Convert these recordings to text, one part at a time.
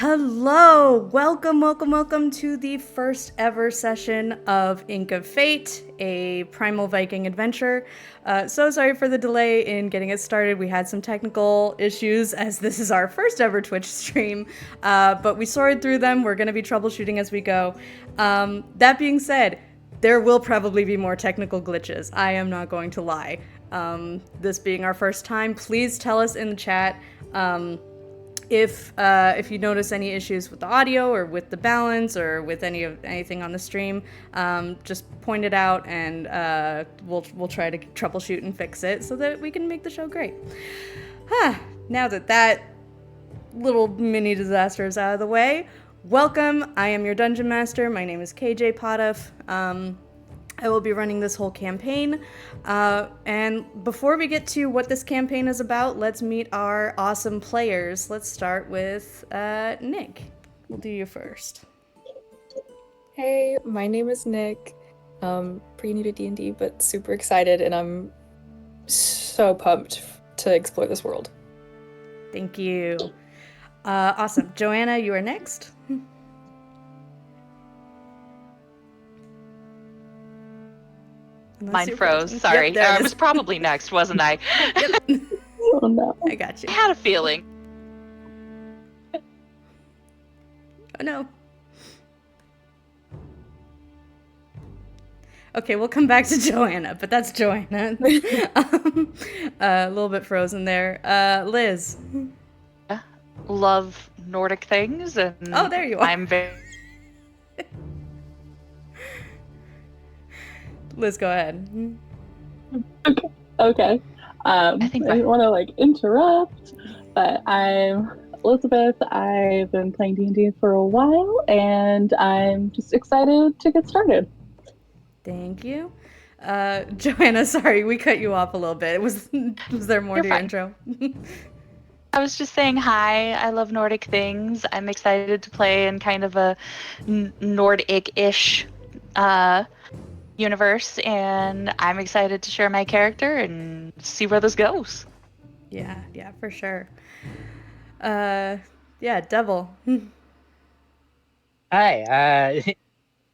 Hello! Welcome to the first ever session of Ink of Fate, a primal Viking adventure. So sorry for the delay in getting it started. We had some technical issues as this is our first ever Twitch stream, but we sorted through them. We're going to be troubleshooting as we go. That being said, there will probably be more technical glitches. I am not going to lie. This being our first time, please tell us in the chat if you notice any issues with the audio or with the balance or with anything on the stream, just point it out and we'll try to troubleshoot and fix it so that we can make the show great. Now that little mini disaster is out of the way, welcome. I am your dungeon master. My name is KJ Potoff. I will be running this whole campaign. And before we get to what this campaign is about, let's meet our awesome players. Let's start with Nick. We'll do you first. Hey, my name is Nick. Pretty new to D&D, but super excited, and I'm so pumped to explore this world. Thank you. Awesome. Joanna, you are next. Mine froze. Sorry. Yep, I was probably next, wasn't I? Yep. Oh no. I got you. I had a feeling. Oh no. Okay, we'll come back to Joanna, but that's Joanna. A little bit frozen there. Liz. Love Nordic things, and oh, there you are. I'm very. Liz, go ahead. Okay. I didn't want to interrupt, but I'm Elizabeth. I've been playing D&D for a while, and I'm just excited to get started. Thank you. Joanna, sorry, we cut you off a little bit. Was there more You're to your fine. intro? I was just saying hi. I love Nordic things. I'm excited to play in kind of a Nordic-ish universe, and I'm excited to share my character and see where this goes. Yeah, for sure. Devil. Hi,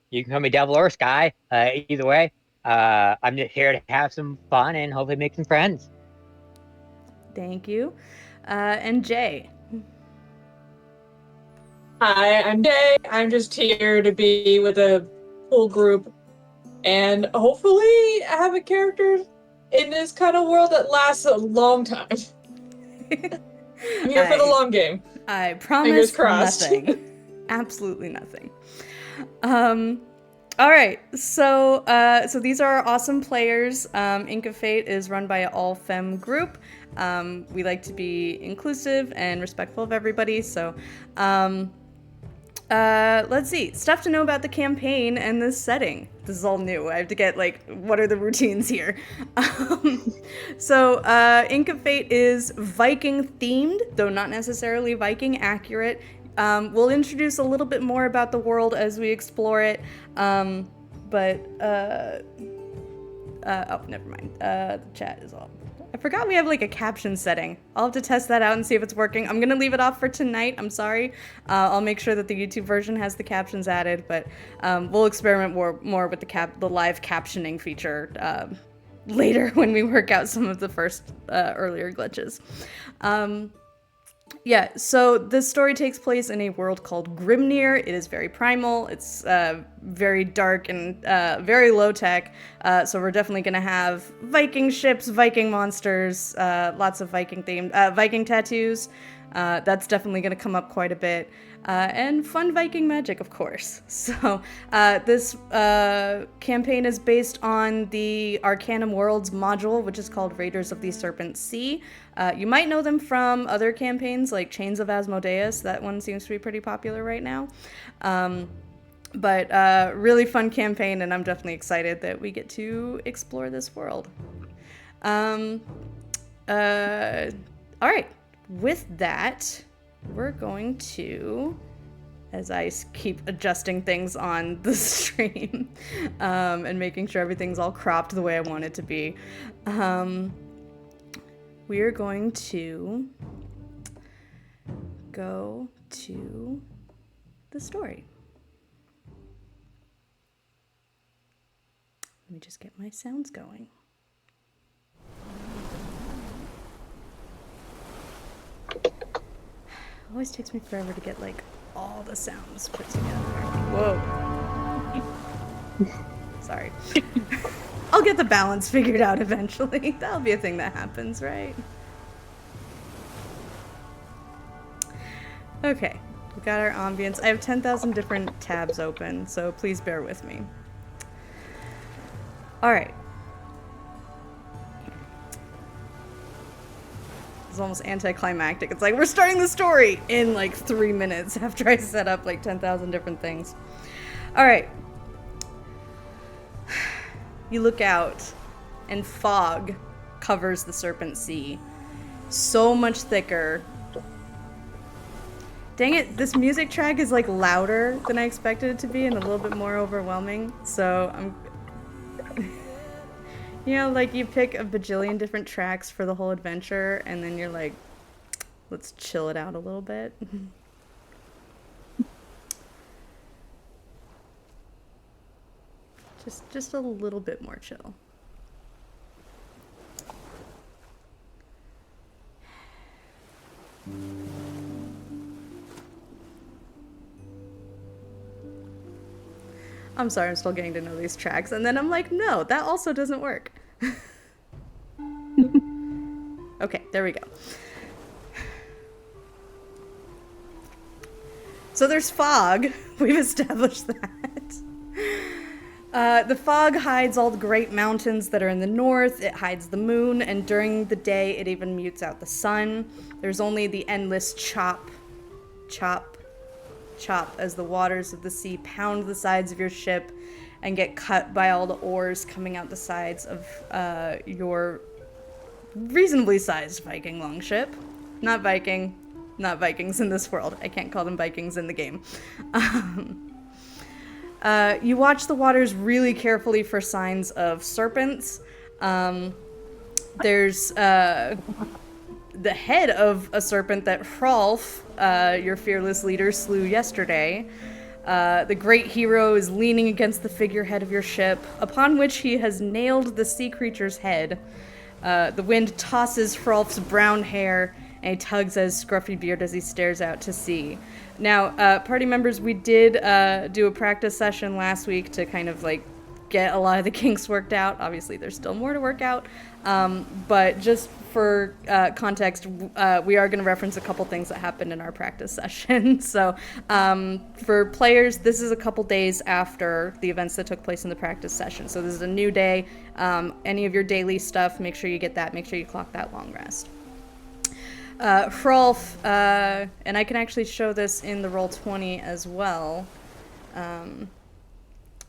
you can call me Devil or Sky. Either way, I'm just here to have some fun and hopefully make some friends. Thank you. And Jay. Hi, I'm Jay. I'm just here to be with a cool group and hopefully have a character in this kind of world that lasts a long time. I'm here for the long game. I promise Fingers crossed. nothing. Absolutely nothing. All right, so these are our awesome players. Ink of Fate is run by an all-femme group. We like to be inclusive and respectful of everybody, so let's see. Stuff to know about the campaign and this setting. This is all new. I have to get, what are the routines here? So, Ink of Fate is Viking-themed, though not necessarily Viking-accurate. We'll introduce a little bit more about the world as we explore it, oh, never mind. The chat is off. I forgot we have a caption setting. I'll have to test that out and see if it's working. I'm gonna leave it off for tonight. I'm sorry. I'll make sure that the YouTube version has the captions added, but we'll experiment more with the live captioning feature later when we work out some of the first earlier glitches. Yeah, so this story takes place in a world called Grimnir. It is very primal. It's very dark and very low tech. So we're definitely going to have Viking ships, Viking monsters, lots of Viking-themed Viking tattoos. That's definitely going to come up quite a bit. And fun Viking magic, of course. So this campaign is based on the Arcanum Worlds module, which is called Raiders of the Serpent Sea. You might know them from other campaigns like Chains of Asmodeus. That one seems to be pretty popular right now. But really fun campaign, and I'm definitely excited that we get to explore this world. All right. With that, we're going to, as I keep adjusting things on the stream and making sure everything's all cropped the way I want it to be, we are going to go to the story. Let me just get my sounds going. It always takes me forever to get like all the sounds put together. Whoa. Sorry. I'll get the balance figured out eventually. That'll be a thing that happens, right? Okay, we got our ambience. I have 10,000 different tabs open, so please bear with me. All right. It's almost anticlimactic. It's like we're starting the story in like 3 minutes after I set up like 10,000 different things. All right. You look out, and fog covers the Serpent Sea. So much thicker. Dang it, this music track is like louder than I expected it to be and a little bit more overwhelming. So I'm... You know, like you pick a bajillion different tracks for the whole adventure and then you're like, let's chill it out a little bit. Just a little bit more chill. I'm sorry, I'm still getting to know these tracks. And then I'm like, no, that also doesn't work. Okay, there we go. So there's fog. We've established that. The fog hides all the great mountains that are in the north. It hides the moon, and during the day, it even mutes out the sun. There's only the endless chop, chop, chop as the waters of the sea pound the sides of your ship and get cut by all the oars coming out the sides of your reasonably sized Viking longship. Not Vikings in this world. I can't call them Vikings in the game. You watch the waters really carefully for signs of serpents. There's the head of a serpent that Hrolf, your fearless leader, slew yesterday. The great hero is leaning against the figurehead of your ship, upon which he has nailed the sea creature's head. The wind tosses Hrolf's brown hair, and he tugs at his scruffy beard as he stares out to sea. Now, party members, we did do a practice session last week to kind of like get a lot of the kinks worked out. Obviously, there's still more to work out, but just for context, we are going to reference a couple things that happened in our practice session. So for players, this is a couple days after the events that took place in the practice session. So this is a new day. Any of your daily stuff, make sure you get that. Make sure you clock that long rest. Hrolf, and I can actually show this in the Roll20 as well,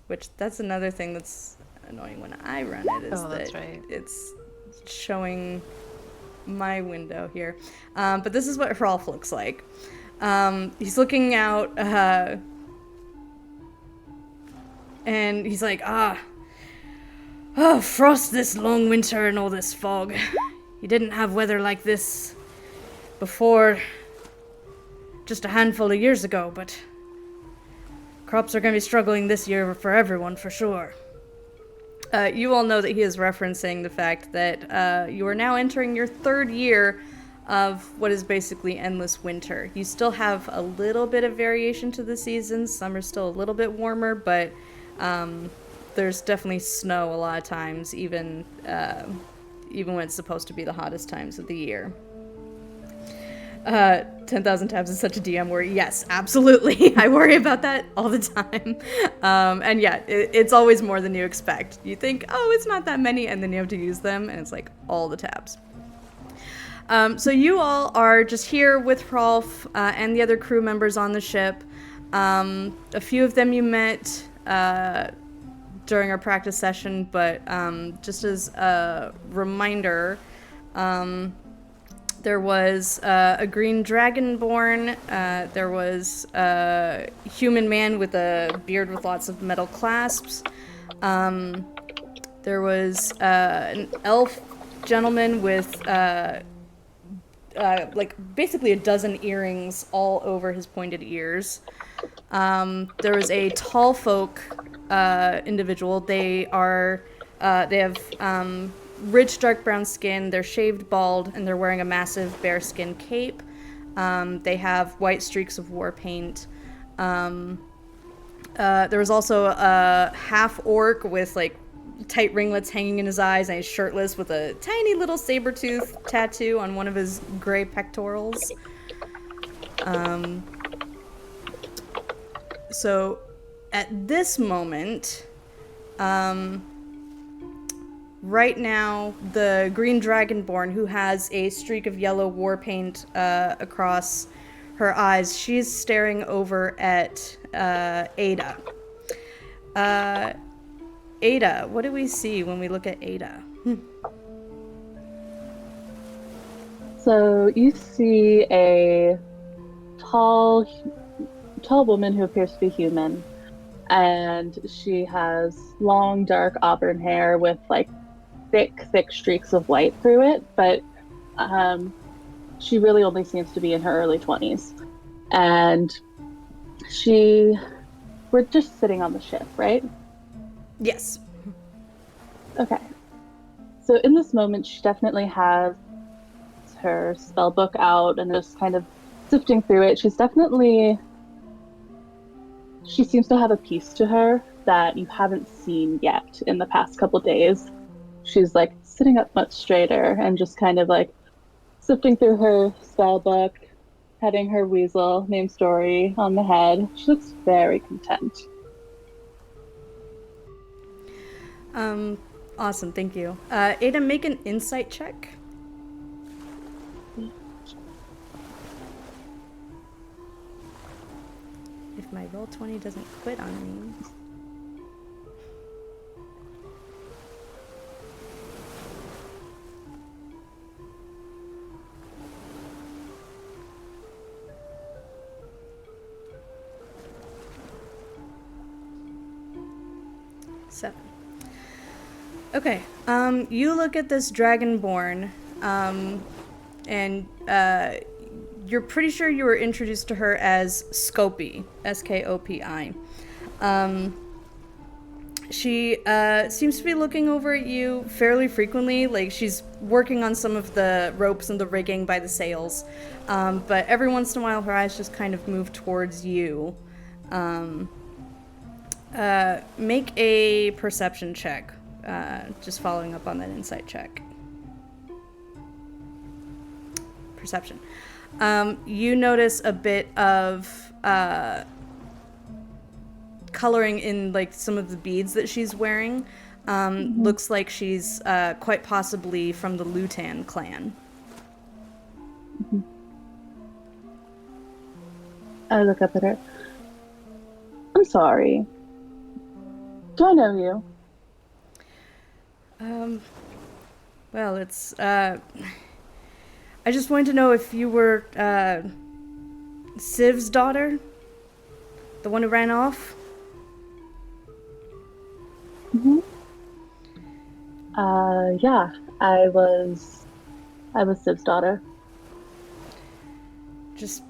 which that's another thing that's annoying when I run it, is that right. It's showing my window here. But this is what Hrolf looks like. He's looking out, and he's like, frost this long winter and all this fog. You didn't have weather like this before, just a handful of years ago, but crops are going to be struggling this year for everyone, for sure. You all know that he is referencing the fact that you are now entering your third year of what is basically endless winter. You still have a little bit of variation to the seasons. Summer's still a little bit warmer, but there's definitely snow a lot of times, even when it's supposed to be the hottest times of the year. 10,000 tabs is such a DM worry. Yes, absolutely. I worry about that all the time. And yeah, it's always more than you expect. You think, oh, it's not that many, and then you have to use them, and it's like all the tabs. So you all are just here with Hrolf and the other crew members on the ship. A few of them you met during our practice session, but just as a reminder, there was a green dragonborn, there was a human man with a beard with lots of metal clasps, there was an elf gentleman with like basically a dozen earrings all over his pointed ears. There was a tall folk individual. They have rich dark brown skin. They're shaved bald, and they're wearing a massive bearskin cape. They have white streaks of war paint. There was also a half orc with like tight ringlets hanging in his eyes, and he's shirtless with a tiny little saber tooth tattoo on one of his gray pectorals. So at this moment, right now, the green dragonborn, who has a streak of yellow war paint across her eyes, she's staring over at Ada. Ada, what do we see when we look at Ada? So you see a tall woman who appears to be human, and she has long, dark auburn hair with like thick streaks of white through it, but she really only seems to be in her early 20s. And we're just sitting on the ship, right? Yes. Okay. So in this moment, she definitely has her spell book out and just kind of sifting through it. She seems to have a piece to her that you haven't seen yet in the past couple days. She's like sitting up much straighter and just kind of like sifting through her spell book, petting her weasel named Story on the head. She looks very content. Awesome, thank you. Ada, make an insight check. If my roll 20 doesn't quit on me. Seven. Okay, you look at this dragonborn, and you're pretty sure you were introduced to her as Skopi, S-K-O-P-I. She seems to be looking over at you fairly frequently, like she's working on some of the ropes and the rigging by the sails, but every once in a while her eyes just kind of move towards you. Make a perception check, just following up on that insight check. Perception. You notice a bit of coloring in like some of the beads that she's wearing. Looks like she's quite possibly from the Lutan clan. Mm-hmm. I look up at her. I'm sorry. Do I know you? Well, it's, I just wanted to know if you were, Civ's daughter? The one who ran off? Mm-hmm. Yeah, I was Civ's daughter. Just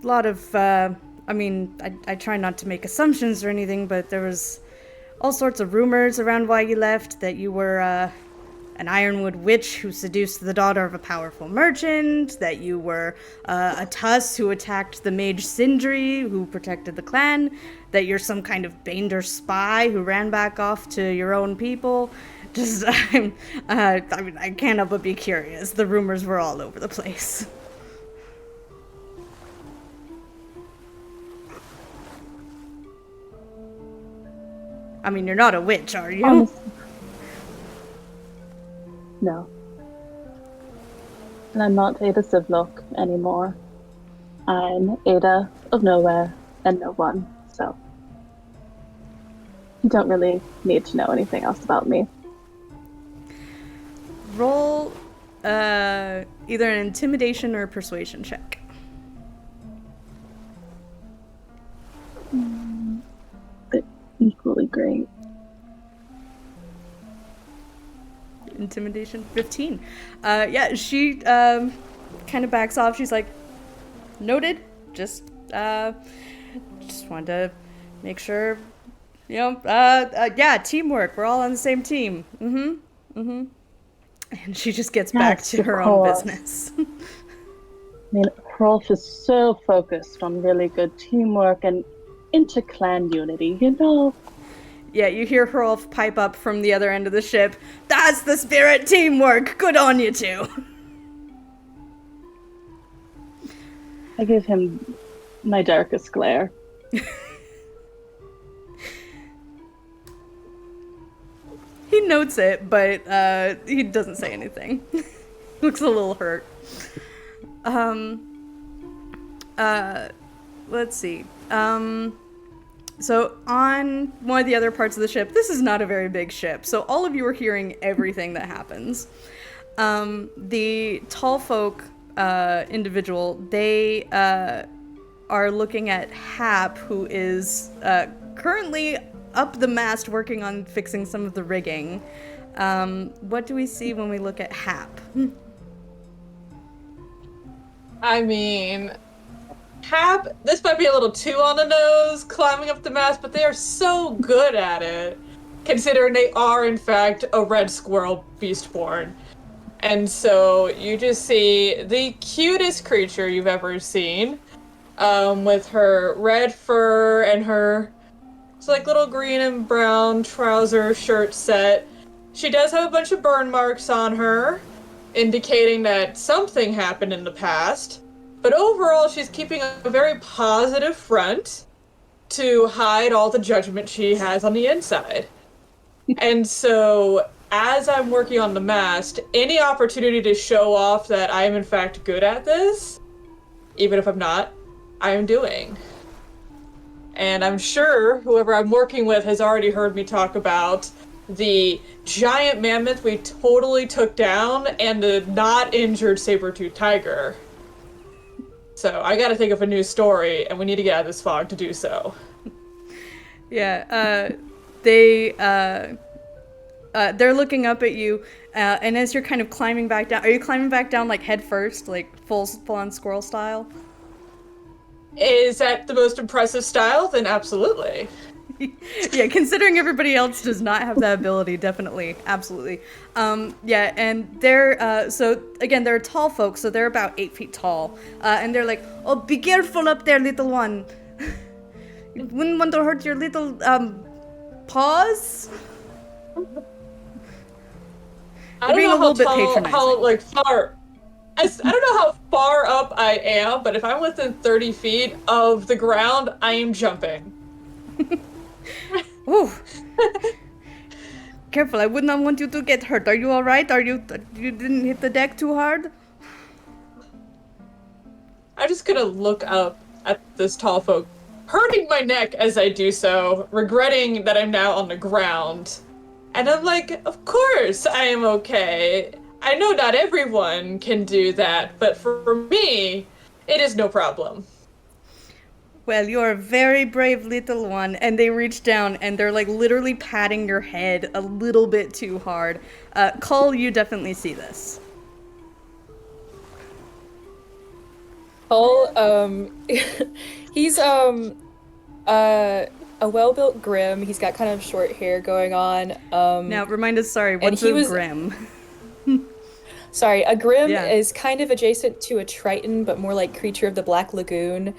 a lot of, I mean, I try not to make assumptions or anything, but there was all sorts of rumors around why you left, that you were, an Ironwood witch who seduced the daughter of a powerful merchant, that you were a Tuss who attacked the mage Sindri, who protected the clan, that you're some kind of Bander spy who ran back off to your own people. Just, I mean, I can't help but be curious. The rumors were all over the place. I mean, you're not a witch, are you? Honestly. No. And I'm not Ada Civlock anymore. I'm Ada of nowhere and no one, so you don't really need to know anything else about me. Roll either an intimidation or a persuasion check. But equally great. Intimidation 15. Yeah, she kind kind of backs off. She's like, noted. Just wanted to make sure, yeah, teamwork. We're all on the same team. And she just gets back to her own business. I mean, Rolf is so focused on really good teamwork and inter-clan unity, you know? Yeah, you hear Hrolf pipe up from the other end of the ship. That's the spirit, teamwork. Good on you two. I give him my darkest glare. He notes it, but he doesn't say anything. Looks a little hurt. Let's see. So on one of the other parts of the ship, this is not a very big ship, so all of you are hearing everything that happens. The tall folk individual, they are looking at Hap, who is currently up the mast working on fixing some of the rigging. What do we see when we look at Hap? I mean, Hap, this might be a little too on the nose, climbing up the mast, but they are so good at it, considering they are, in fact, a red squirrel beastborn. And so you just see the cutest creature you've ever seen, with her red fur and her like little green and brown trouser shirt set. She does have a bunch of burn marks on her, indicating that something happened in the past. But overall, she's keeping a very positive front to hide all the judgment she has on the inside. And so, as I'm working on the mast, any opportunity to show off that I am in fact good at this, even if I'm not, I am doing. And I'm sure whoever I'm working with has already heard me talk about the giant mammoth we totally took down and the not injured saber-toothed tiger. So I gotta think of a new story, and we need to get out of this fog to do so. Yeah, they're looking up at you, and as you're kind of climbing back down, are you climbing back down like head first, like full-on squirrel style? Is that the most impressive style? Then absolutely. Yeah, considering everybody else does not have that ability, definitely, absolutely. Yeah, and they're, so, again, they're tall folks, so they're about 8 feet tall, and they're like, oh, be careful up there, little one. You wouldn't want to hurt your little, paws? I don't know I don't know how far up I am, but if I'm within 30 feet of the ground, I am jumping. Ooh. Careful, I would not want you to get hurt. Are you alright? You didn't hit the deck too hard? I'm just gonna look up at this tall folk, hurting my neck as I do so, regretting that I'm now on the ground. And I'm like, of course I am okay. I know not everyone can do that, but for me, it is no problem. Well, you're a very brave little one. And they reach down and they're like literally patting your head a little bit too hard. Cull, you definitely see this. Cull, he's a well-built Grim. He's got kind of short hair going on. Now, remind us, sorry, what's a Grim? Sorry, a Grim is kind of adjacent to a Triton, but more like creature of the Black Lagoon.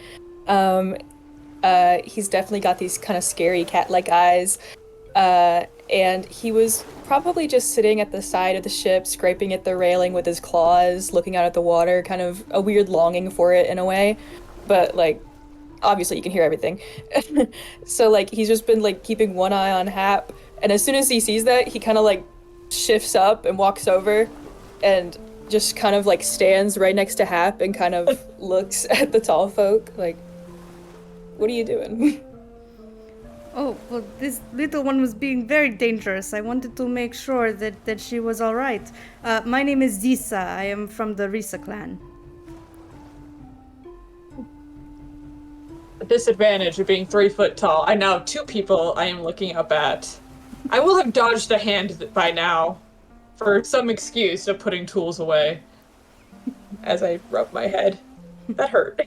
He's definitely got these kind of scary cat-like eyes. And he was probably just sitting at the side of the ship, scraping at the railing with his claws, looking out at the water, kind of a weird longing for it in a way. But, like, obviously you can hear everything. So, like, he's just been, like, keeping one eye on Hap. And as soon as he sees that, he kind of, like, shifts up and walks over and just kind of, like, stands right next to Hap and kind of looks at the tall folk, like, what are you doing? Oh, well, this little one was being very dangerous. I wanted to make sure that she was all right. My name is Zisa. I am from the Risa clan. The disadvantage of being 3 foot tall. I now have 2 people I am looking up at. I will have dodged a hand by now for some excuse of putting tools away. as I rub my head. That hurt.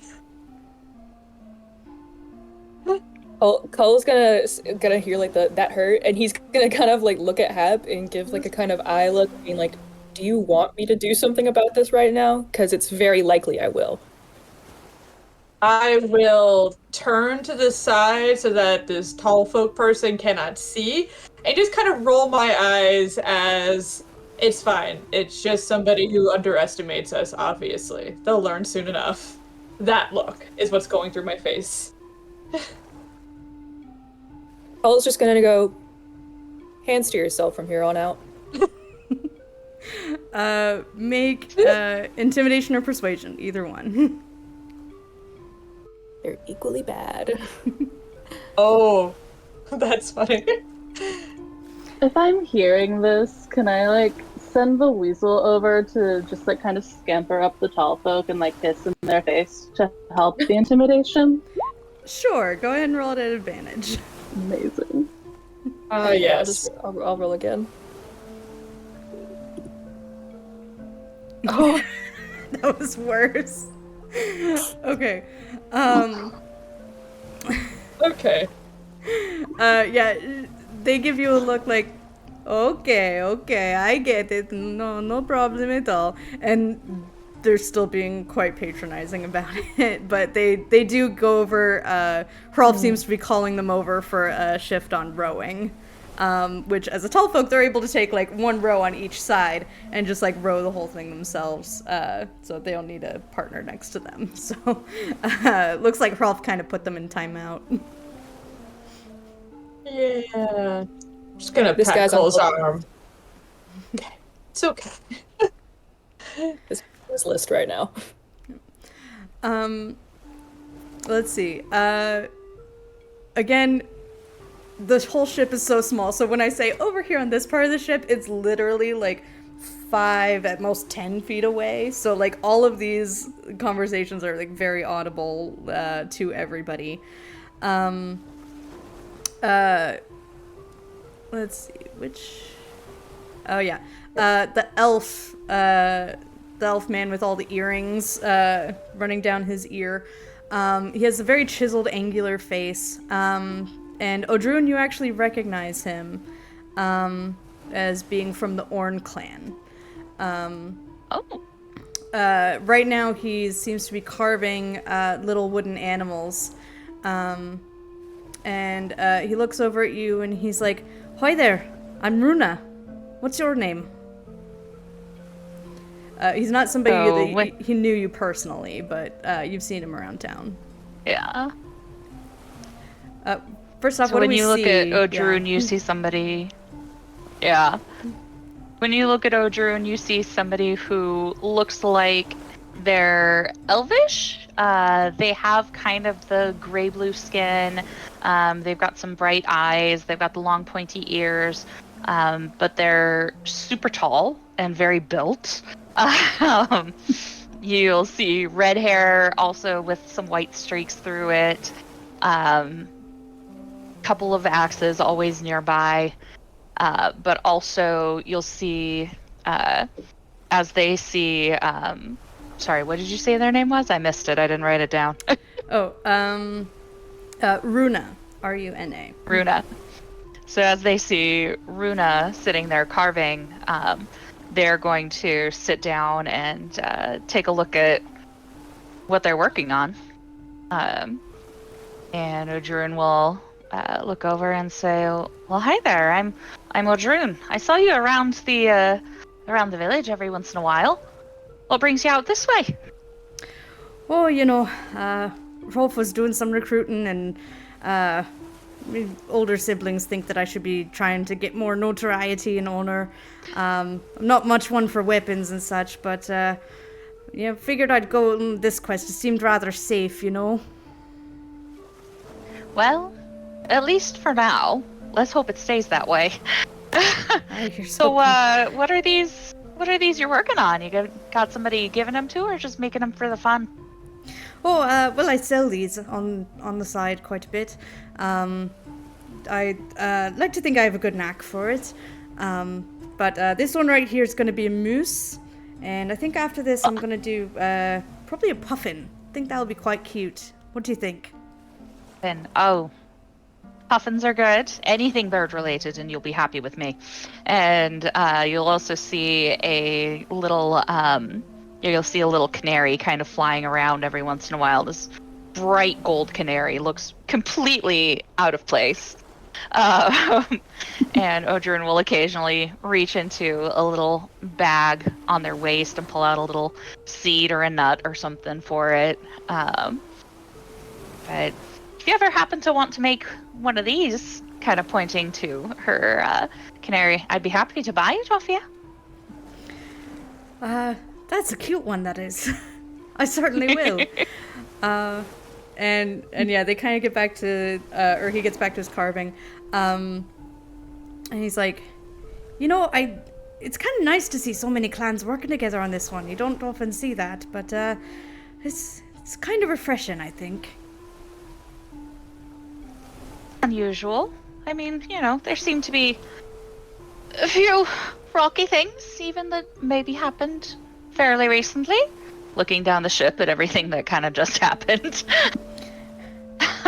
Cull's gonna hear like that hurt, and he's gonna kind of like look at Hap and give like a kind of eye look, being like, "Do you want me to do something about this right now? Because it's very likely I will." I will turn to the side so that this tall folk person cannot see, and just kind of roll my eyes as it's fine. It's just somebody who underestimates us, obviously. They'll learn soon enough. That look is what's going through my face. Cull's just gonna go, hands to yourself from here on out. Make intimidation or persuasion, either one. They're equally bad. Oh, that's funny. If I'm hearing this, can I like send the weasel over to just like kind of scamper up the tall folk and like hiss in their face to help the intimidation? Sure, go ahead and roll it at advantage. Amazing. Yes. I'll roll again. Oh, that was worse. Okay. Okay. Yeah, they give you a look like, okay, I get it. No problem at all. And they're still being quite patronizing about it, but they do go over. Hrolf seems to be calling them over for a shift on rowing, which as a tall folk they're able to take like one row on each side and just like row the whole thing themselves, so they don't need a partner next to them. So looks like Hrolf kind of put them in timeout. Yeah. Just gonna This pat guy's on Cole's hold. arm. Okay. It's okay. This list right now. Let's see. Again, the whole ship is so small, so when I say over here on this part of the ship, it's literally like 5, at most 10 feet away. So like all of these conversations are like very audible to everybody. Let's see, which... Oh yeah. The elf man with all the earrings running down his ear. He has a very chiseled, angular face. And Odrun, you actually recognize him as being from the Orn clan. Right now he seems to be carving little wooden animals. And he looks over at you and he's like, "Hi there, I'm Runa. What's your name?" He's not somebody he knew you personally, but you've seen him around town. Yeah. First off, So what do when we you look see? at Odrun, you see somebody. Yeah. When you look at Odrun, you see somebody who looks like they're elvish. They have kind of the gray blue skin. They've got some bright eyes. They've got the long pointy ears. But they're super tall and very built. You'll see red hair also with some white streaks through it. Couple of axes always nearby. But also you'll see, as they see, sorry, what did you say their name was? I missed it. I didn't write it down. Runa. R-U-N-A. Runa. So as they see Runa sitting there carving, they're going to sit down and take a look at what they're working on. And Odrun will look over and say, "Well, hi there. I'm Odrun. I saw you around the village every once in a while. What brings you out this way?" Oh, Rolf was doing some recruiting, and older siblings think that I should be trying to get more notoriety and honor. I'm not much one for weapons and such, but figured I'd go on this quest. It seemed rather safe, Well, at least for now. Let's hope it stays that way. So, what are these you're working on? You got somebody giving them to, or just making them for the fun? Oh, well, I sell these on the side quite a bit. I like to think I have a good knack for it. But this one right here is going to be a moose, And I think after this, I'm gonna do probably a puffin. I think that'll be quite cute. What do you think? Then, puffins are good. Anything bird related, and you'll be happy with me. And you'll also see a little canary kind of flying around every once in a while. This bright gold canary looks completely out of place. And Odrin will occasionally reach into a little bag on their waist and pull out a little seed or a nut or something for it. But if you ever happen to want to make one of these, kind of pointing to her canary, I'd be happy to buy it off you. That's a cute one, that is. I certainly will. And yeah, they kind of get back to, or he gets back to his carving. And he's like, it's kind of nice to see so many clans working together on this one. You don't often see that, but it's kind of refreshing, I think. Unusual. I mean, there seem to be a few rocky things, even that maybe happened fairly recently. Looking down the ship at everything that kind of just happened.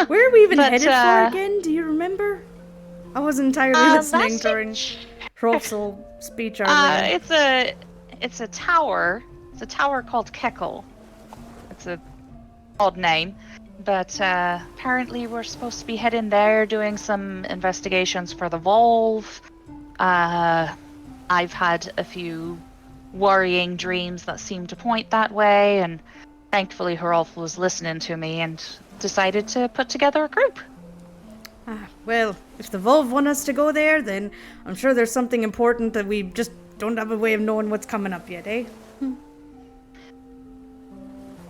Where are we even headed for again? Do you remember? I wasn't entirely listening during Hrolf's speech earlier. It's a tower. It's a tower called Kekkel. It's a odd name. But apparently we're supposed to be heading there, doing some investigations for the Volve. I've had a few worrying dreams that seem to point that way, and thankfully Hrolf was listening to me and decided to put together a group. Well, if the Volve want us to go there, then I'm sure there's something important that we just don't have a way of knowing what's coming up yet, eh?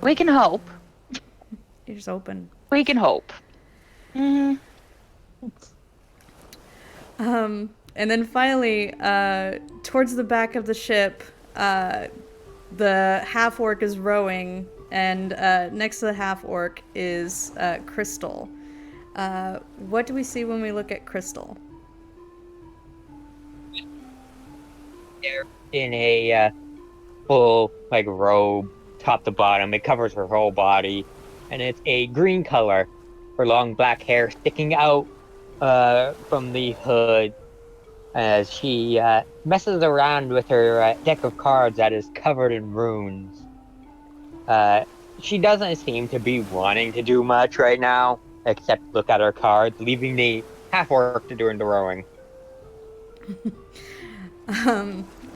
We can hope. Ears open. We can hope. And then finally, towards the back of the ship, the half-orc is rowing, and next to the half-orc is Crystal. What do we see when we look at Crystal? In a full robe, top to bottom. It covers her whole body, and it's a green color. Her long black hair sticking out from the hood as she messes around with her deck of cards that is covered in runes. She doesn't seem to be wanting to do much right now, except look at her cards, leaving the half-orc to doing the rowing.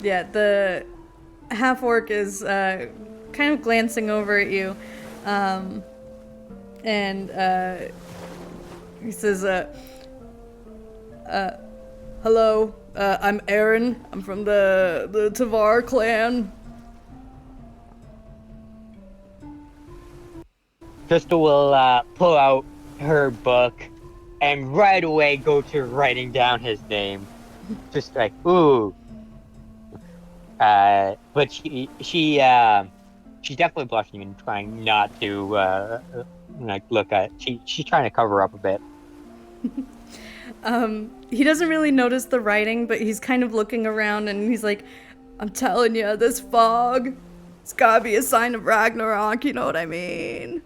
Yeah, the half-orc is kind of glancing over at you, and he says, hello, I'm Aaron. I'm from the Tavar clan. Crystal will pull out her book and right away go to writing down his name. Just like, ooh. But she's definitely blushing and trying not to look at. She's trying to cover up a bit. He doesn't really notice the writing, but he's kind of looking around and he's like, I'm telling you, this fog, it's gotta be a sign of Ragnarok, you know what I mean?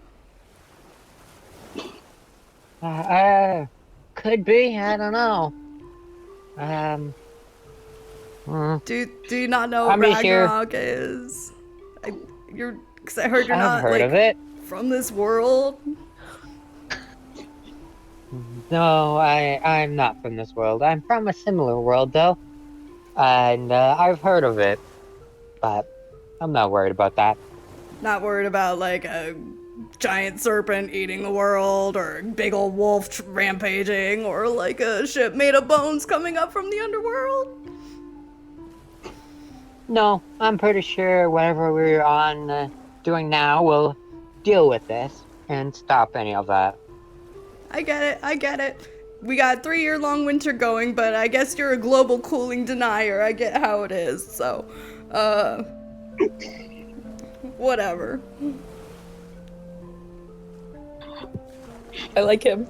Could be, I don't know. Do you not know what Ragnarok is? Because I heard you're not heard of it. From this world. No, I'm not from this world. I'm from a similar world, though. And I've heard of it. But I'm not worried about that. Not worried about, a giant serpent eating the world, or a big old wolf rampaging, or, a ship made of bones coming up from the underworld? No, I'm pretty sure whatever we're on doing now will deal with this and stop any of that. I get it. We got 3-year-long winter going, but I guess you're a global cooling denier. I get how it is, so, whatever. I like him.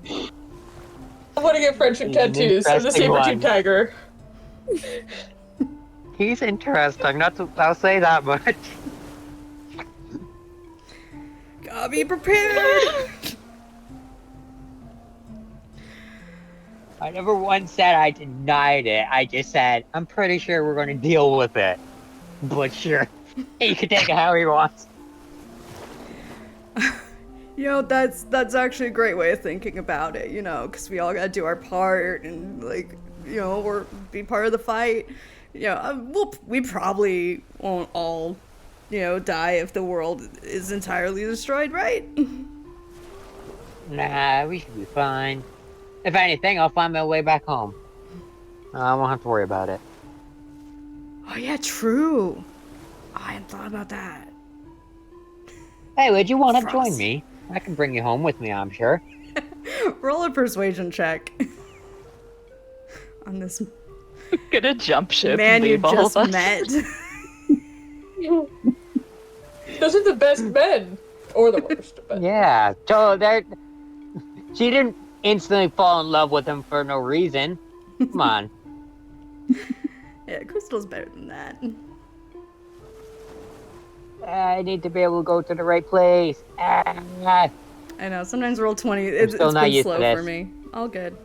I want to get friendship tattoos as a saber-tooth tiger. He's interesting. I'll say that much. Gotta be prepared. I never once said I denied it. I just said, I'm pretty sure we're going to deal with it. But sure, he can take it how he wants. You know, that's actually a great way of thinking about it, you know, because we all gotta do our part and, like, you know, or be part of the fight. You know, we probably won't all, you know, die if the world is entirely destroyed, right? Nah, we should be fine. If anything, I'll find my way back home. I won't have to worry about it. Oh yeah, true. I hadn't thought about that. Hey, would you want to Frost. join me? I can bring you home with me, I'm sure. Roll a persuasion check. On this Gonna jump ship man and you leave all just of us. met. Those are the best men. Or the worst. But Yeah, so she didn't instantly fall in love with him for no reason. Come on. Yeah, Crystal's better than that. I need to be able to go to the right place. I know, sometimes roll 20, it's still not been used to slow this. for me. All good.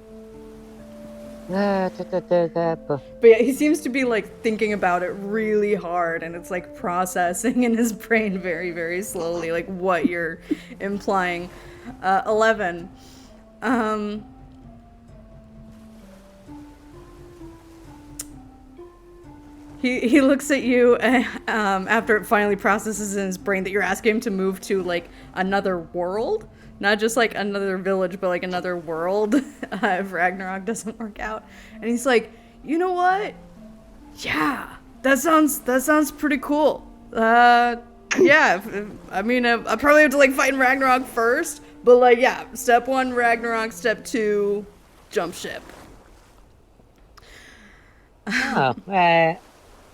But But yeah, he seems to be like thinking about it really hard and it's like processing in his brain very, very slowly, like what you're implying. 11. He looks at you after it finally processes in his brain that you're asking him to move to like another world. Not just like another village, but like another world if Ragnarok doesn't work out. And he's like, you know what? Yeah, that sounds pretty cool. Yeah, I mean, I probably have to like fight in Ragnarok first, but like, yeah, step 1, Ragnarok, step 2, jump ship. oh,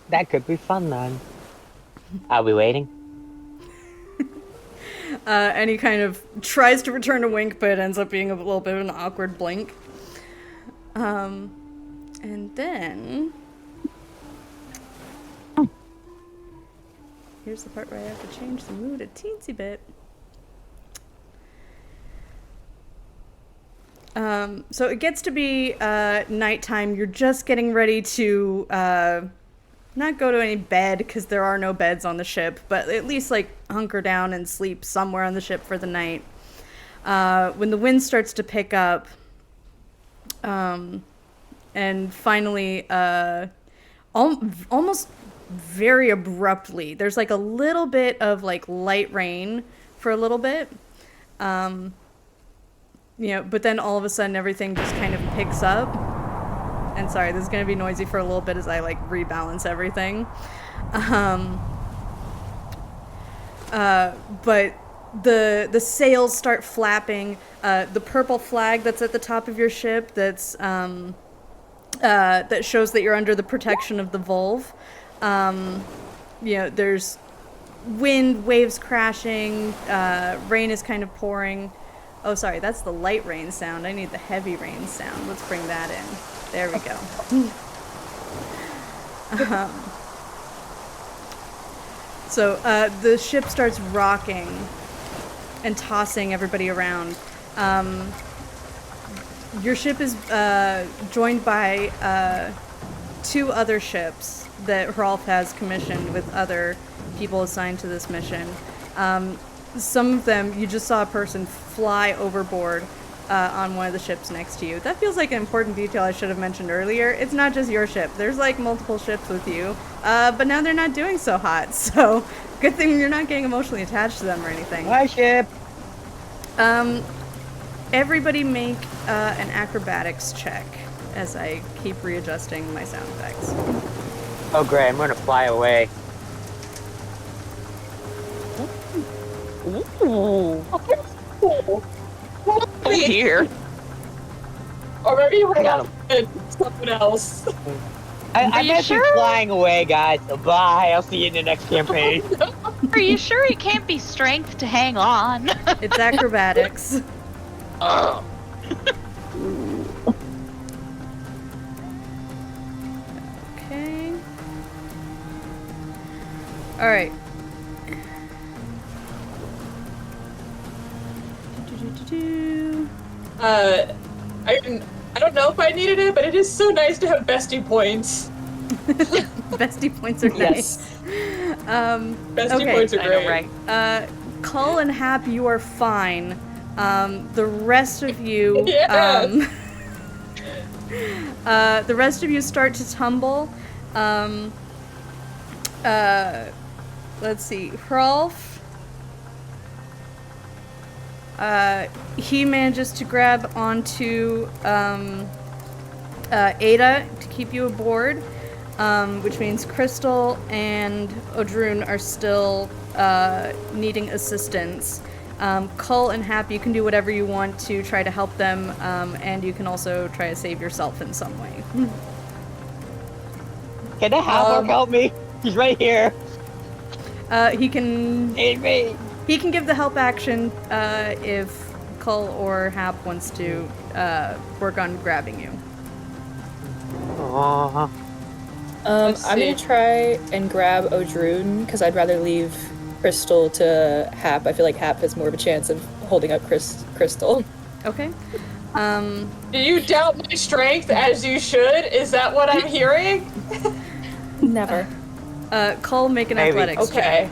that could be fun then. I'll be waiting. And he kind of tries to return a wink, but it ends up being a little bit of an awkward blink. And then... here's the part where I have to change the mood a teensy bit. So it gets to be nighttime. You're just getting ready to not go to any bed, because there are no beds on the ship, but at least like hunker down and sleep somewhere on the ship for the night. When the wind starts to pick up, and finally, almost very abruptly, there's like a little bit of like light rain for a little bit. You know, but then all of a sudden everything just kind of picks up. And sorry, this is going to be noisy for a little bit as I like rebalance everything. But the sails start flapping. The purple flag that's at the top of your ship that's that shows that you're under the protection of the Volve. You know, there's wind, waves crashing, rain is kind of pouring. Oh, sorry, that's the light rain sound. I need the heavy rain sound. Let's bring that in. There we go. So the ship starts rocking and tossing everybody around. Your ship is joined by 2 other ships that Hrolf has commissioned with other people assigned to this mission. Some of them, you just saw a person fly overboard on one of the ships next to you. That feels like an important detail I should have mentioned earlier. It's not just your ship. There's like multiple ships with you, but now they're not doing so hot, so good thing you're not getting emotionally attached to them or anything. My ship! Everybody make an acrobatics check as I keep readjusting my sound effects. Oh great, I'm gonna fly away. Ooh. Here. or maybe you I got want something else. I you meant sure? you flying away, guys. So bye. I'll see you in the next campaign. Are you sure it can't be strength to hang on? It's acrobatics. Oh. Okay. All right. I don't know if I needed it, but it is so nice to have bestie points. Bestie points are Yes. nice. Bestie okay. points are I know, great. right? Cull and Hap, you are fine. The rest of you, Yes. the rest of you start to tumble. Let's see, Hrolf. He manages to grab onto Ada to keep you aboard, which means Crystal and Odrun are still needing assistance. Cull and Hap, you can do whatever you want to try to help them, and you can also try to save yourself in some way. Can the half-orc help me? He's right here. He can Aid me. He can give the help action if Cull or Hap wants to work on grabbing you. Aww. I'm see. gonna try and grab Odrun because I'd rather leave Crystal to Hap. I feel like Hap has more of a chance of holding up Crystal. Okay. Do you doubt my strength as you should? Is that what I'm hearing? Never. Cull, make an Maybe. athletics check. Okay.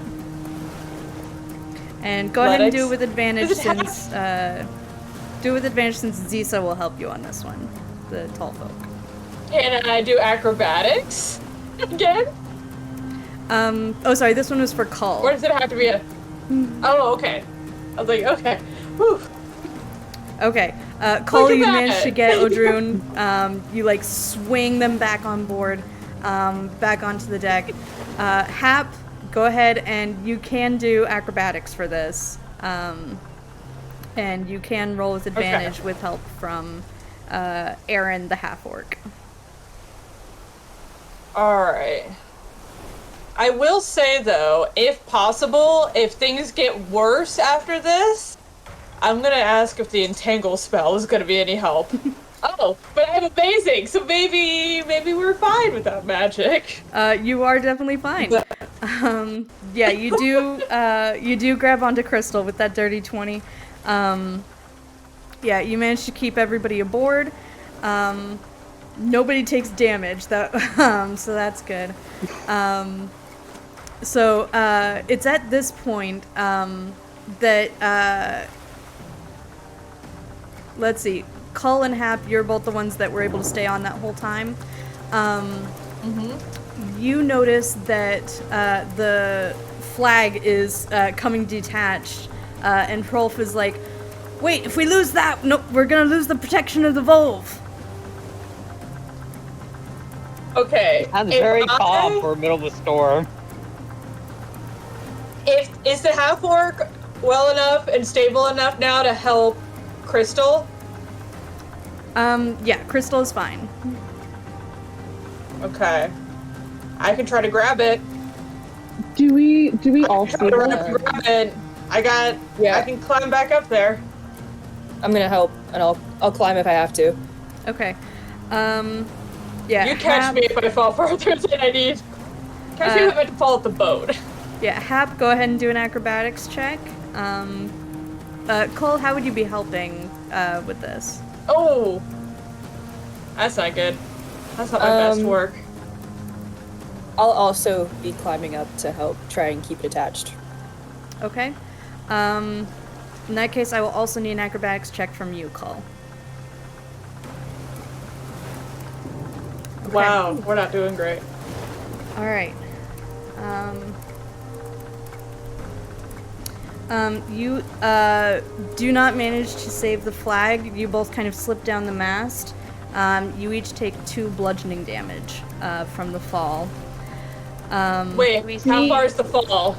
And go ahead and do it Athletics? with advantage Does it have- since do it with advantage since Zisa will help you on this one, the tall folk. Can I do acrobatics again? Oh sorry, this one was for Cull. Or does it have to be a... Oh, okay. I was like, okay. Whew. Okay. Cull, Look at you that. managed to get Odrun. You like swing them back on board, back onto the deck. Hap, go ahead and you can do acrobatics for this. And you can roll with advantage with help from Aaron the half-orc. Alright. I will say, though, if possible, if things get worse after this, I'm gonna ask if the entangle spell is gonna be any help. Oh, but I have amazing, so maybe we're fine without magic. You are definitely fine. Yeah, you do grab onto Crystal with that dirty 20. Yeah, you managed to keep everybody aboard. Nobody takes damage, that so that's good. So it's at this point that let's see, Cull and Hap, you're both the ones that were able to stay on that whole time. You notice that the flag is coming detached, and Hrolf is like, wait, if we lose that, no, we're gonna lose the protection of the Volve. Okay. Sounds if very I- calm for middle of a storm. Is the half-orc well enough and stable enough now to help Crystal? Yeah, Crystal is fine. Okay. I can try to grab it. Do we all see Try to run up the and grab it. Yeah. I can climb back up there. I'm gonna help, and I'll climb if I have to. Okay. Yeah. You catch Hap, me if I fall further than I need. Catch me if I fall at the boat. Yeah, Hap, go ahead and do an acrobatics check. Cole, how would you be helping with this? Oh! That's not good. That's not my best work. I'll also be climbing up to help try and keep it attached. Okay. In that case, I will also need an acrobatics check from you, Cole. Okay. Wow, we're not doing great. All right. You do not manage to save the flag. You both kind of slip down the mast. You each take 2 bludgeoning damage from the fall. Wait, how far is the fall?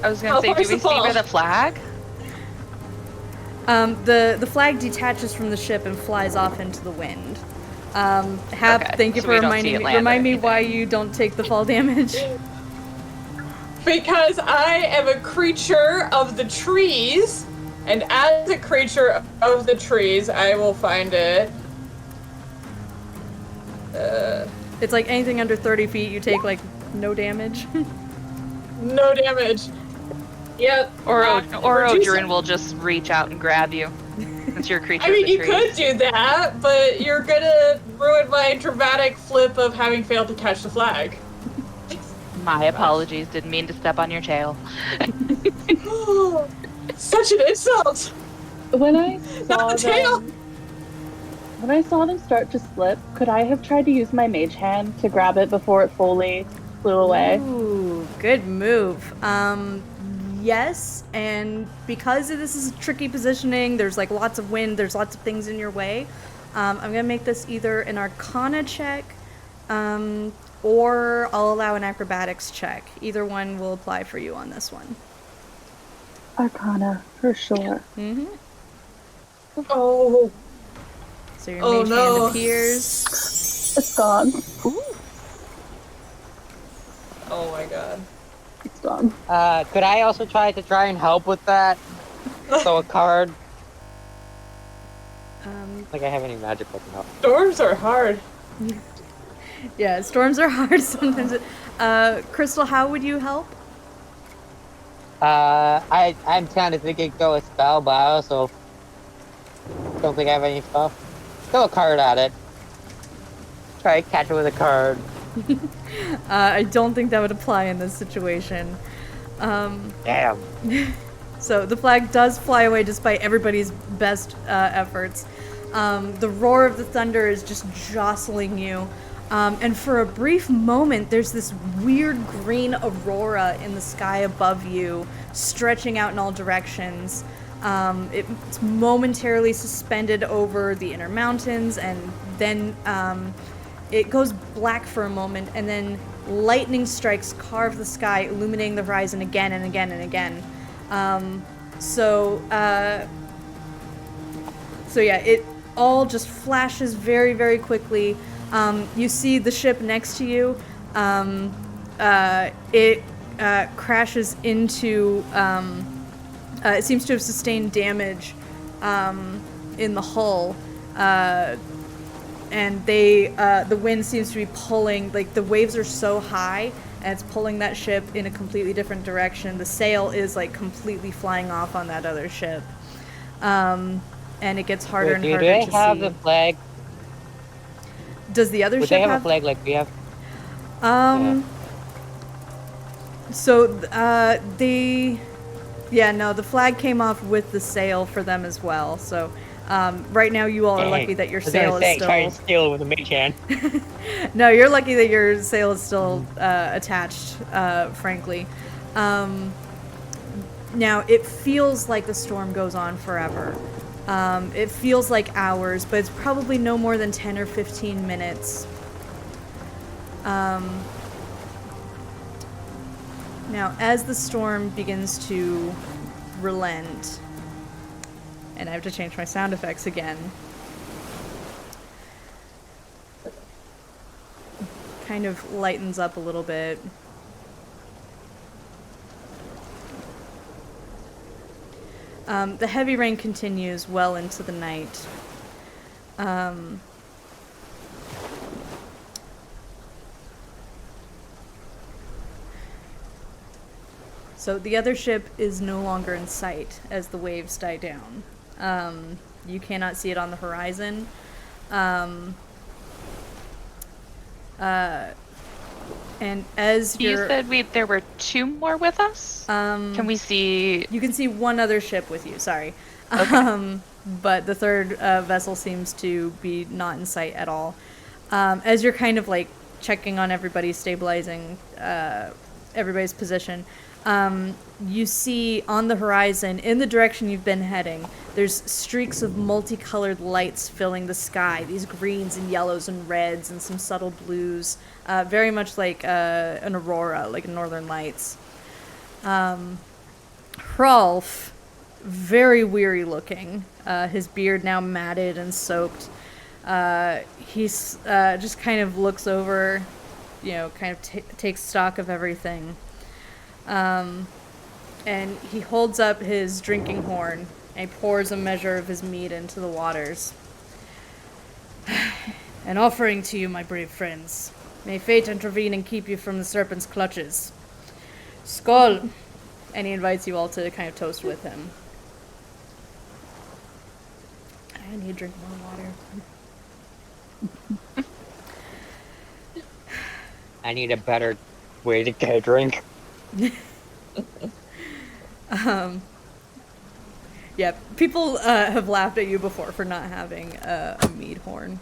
I was gonna How say, far do is we the see fall? where the flag? The flag detaches from the ship and flies off into the wind. Hap, Okay, thank you so for we don't see reminding it me. land or Remind me anything. why you don't take the fall damage. Because I am a creature of the trees, and as a creature of the trees, I will find it. It's like anything under 30 feet, you take like no damage. No damage. Yep. Or reduce- Odrin will just reach out and grab you. It's your creature. I mean, of the you trees. could do that, but you're gonna ruin my dramatic flip of having failed to catch the flag. My apologies. Didn't mean to step on your tail. Such an insult! When I Not saw the tail! them, when I saw them start to slip, could I have tried to use my mage hand to grab it before it fully flew away? Ooh, good move. Yes, and because this is tricky positioning, there's like lots of wind, there's lots of things in your way. I'm gonna make this either an Arcana check, or I'll allow an Acrobatics check. Either one will apply for you on this one. Arcana, for sure. Mm-hmm. Oh, So your Oh, mage no. hand appears. It's gone. oh my god. It's gone. Could I also try and help with that? So a card. Like I have any magic looking up. Storms are hard. Yeah, storms are hard sometimes. Crystal, how would you help? I'm kind of thinking go a spell, but I also don't think I have any spell. Throw a card at it. Try to catch it with a card. I don't think that would apply in this situation. Damn. So the flag does fly away despite everybody's best efforts. The roar of the thunder is just jostling you. And for a brief moment, there's this weird green aurora in the sky above you, stretching out in all directions. It's momentarily suspended over the inner mountains, and then it goes black for a moment, and then lightning strikes carve the sky, illuminating the horizon again and again and again. So yeah, it all just flashes very, very quickly. You see the ship next to you. It crashes into. It seems to have sustained damage in the hull, and the wind seems to be pulling. Like the waves are so high, and it's pulling that ship in a completely different direction. The sail is like completely flying off on that other ship, and it gets harder and Do harder they to have see. the flag? Does the other Would ship they have a flag like we have? So the flag came off with the sail for them as well. So right now you all are lucky that your sail is Try and still. steal it with a mage hand. No, you're lucky that your sail is still attached. Frankly, now it feels like the storm goes on forever. It feels like hours, but it's probably no more than 10 or 15 minutes. Now, as the storm begins to relent, and I have to change my sound effects again, kind of lightens up a little bit. The heavy rain continues well into the night. So the other ship is no longer in sight as the waves die down. You cannot see it on the horizon. And as You you're... said there were two more with us? Can we see... You can see one other ship with you, sorry. Okay. But the third vessel seems to be not in sight at all. As you're kind of like checking on everybody, stabilizing everybody's position, you see on the horizon, in the direction you've been heading, there's streaks of multicolored lights filling the sky. These greens and yellows and reds and some subtle blues, very much like an aurora, like northern lights. Hrolf, very weary looking, his beard now matted and soaked. He's just kind of looks over, kind of takes stock of everything. And he holds up his drinking horn and he pours a measure of his mead into the waters. An offering to you, my brave friends. May fate intervene and keep you from the serpent's clutches. Skull! And he invites you all to kind of toast with him. I need to drink more water. I need a better way to get a drink. Yeah, people have laughed at you before for not having a mead horn.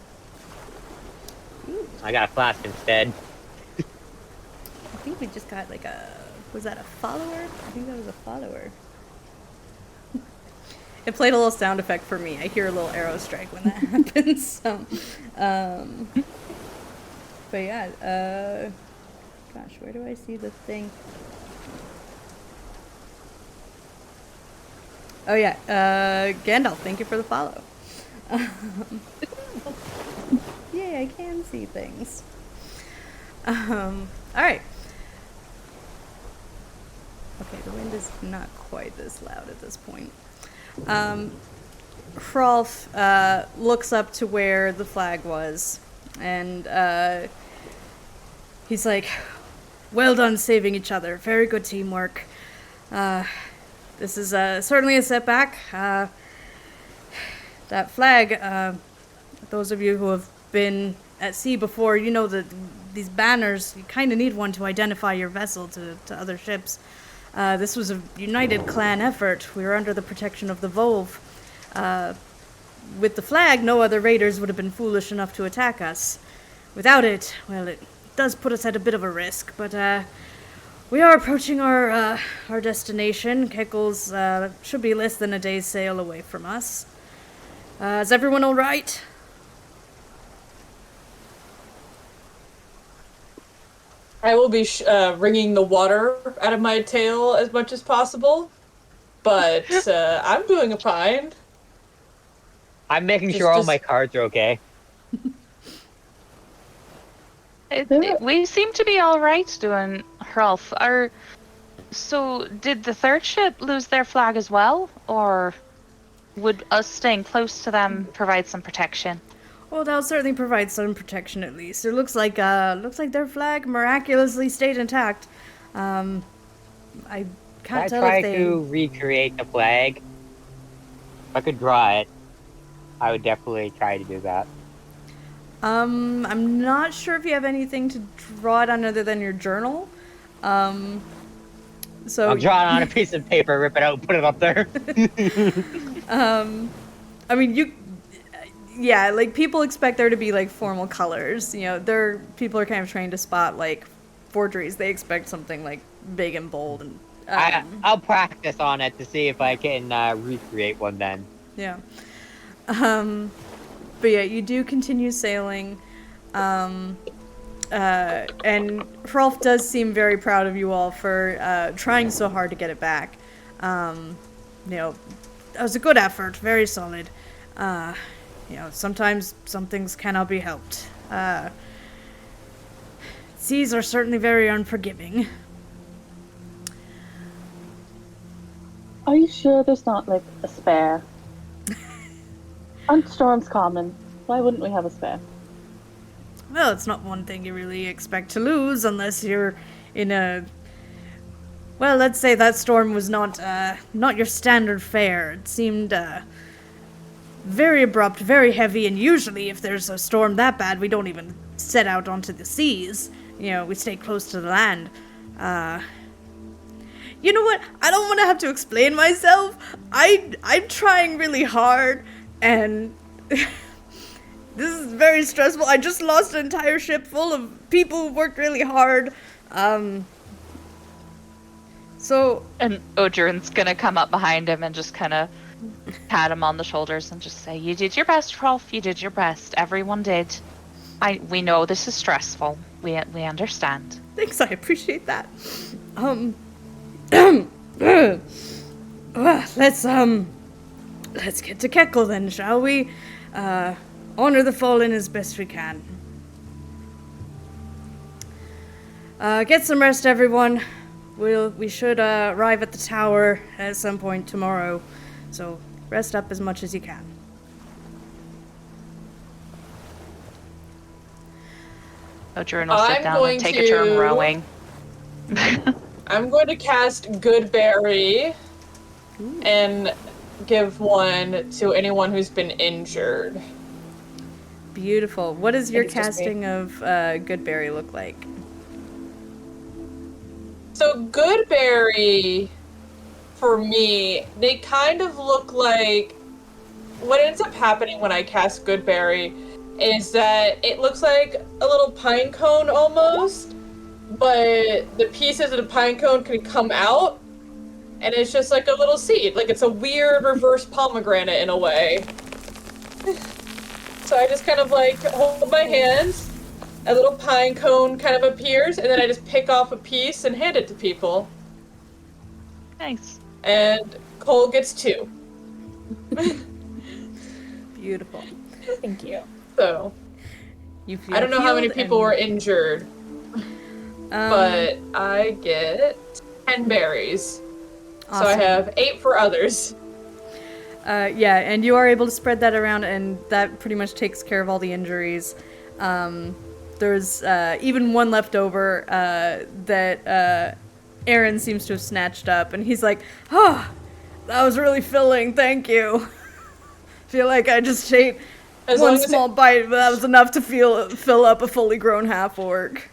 I got a flask instead. I think we just got like was that a follower? I think that was a follower. It played a little sound effect for me. I hear a little arrow strike when that happens. So, but yeah, gosh, where do I see the thing? Oh yeah, Gandalf, thank you for the follow. Yay, I can see things. Alright. Okay, the wind is not quite this loud at this point. Hrolf looks up to where the flag was, and he's like, well done saving each other. Very good teamwork. This is certainly a setback. That flag, those of you who have been at sea before, you know that these banners, you kind of need one to identify your vessel to other ships. This was a united clan effort. We were under the protection of the Volve. With the flag, no other raiders would have been foolish enough to attack us. Without it, well, it does put us at a bit of a risk, but we are approaching our destination. Kekkel's should be less than a day's sail away from us. Is everyone all right? I will be wringing the water out of my tail as much as possible, but I'm doing fine. I'm making sure all my cards are okay. We seem to be all right doing Hrolf. So did the third ship lose their flag as well, or would us staying close to them provide some protection? Well, that'll certainly provide some protection at least. It looks like their flag miraculously stayed intact. I can't tell if they... I try to recreate the flag. If I could draw it, I would definitely try to do that. I'm not sure if you have anything to draw it on other than your journal. So I'll draw it on a piece of paper, rip it out, and put it up there. I mean, yeah, like, people expect there to be, like, formal colors. You know, people are kind of trained to spot, like, forgeries. They expect something, like, big and bold. And I'll practice on it to see if I can recreate one then. Yeah. But yeah, you do continue sailing. And Hrolf does seem very proud of you all for trying so hard to get it back. You know, it was a good effort, very solid. You know, sometimes some things cannot be helped. Seas are certainly very unforgiving. Are you sure there's not, like, a spare? Aren't storms common? Why wouldn't we have a spare? Well, it's not one thing you really expect to lose unless you're in a... Well, let's say that storm was not your standard fare. It seemed very abrupt, very heavy, and usually if there's a storm that bad, we don't even set out onto the seas. You know, we stay close to the land. You know what? I don't want to have to explain myself. I'm trying really hard, and this is very stressful. I just lost an entire ship full of people who worked really hard. So... And Ogeron's gonna come up behind him and just kind of pat him on the shoulders and just say, "You did your best, Hrolf. You did your best. Everyone did. We know this is stressful. We understand." Thanks, I appreciate that. Let's get to Kekkel then, shall we? Honor the fallen as best we can. Get some rest, everyone. We should arrive at the tower at some point tomorrow, so rest up as much as you can. Ogeron will sit down and take a turn rowing. I'm going to cast Goodberry and give one to anyone who's been injured. Beautiful. What does your it's just me. casting of Goodberry look like? So Goodberry, for me, they kind of look like... What ends up happening when I cast Goodberry is that it looks like a little pine cone almost, but the pieces of the pine cone can come out, and it's just like a little seed. Like, it's a weird reverse pomegranate in a way. So I just kind of, like, hold my hands, a little pine cone kind of appears, and then I just pick off a piece and hand it to people. Nice. And Cole gets 2. Beautiful. Thank you. So, You feel I don't know how many healed people and- were injured, but I get 10 berries. So I Awesome. have 8 for others. Yeah, and you are able to spread that around, and that pretty much takes care of all the injuries. There's even one left over that Aaron seems to have snatched up, and he's like, "Oh, that was really filling. Thank you." Feel like I just ate As one long as small bite, but that was enough to fill up a fully grown half-orc.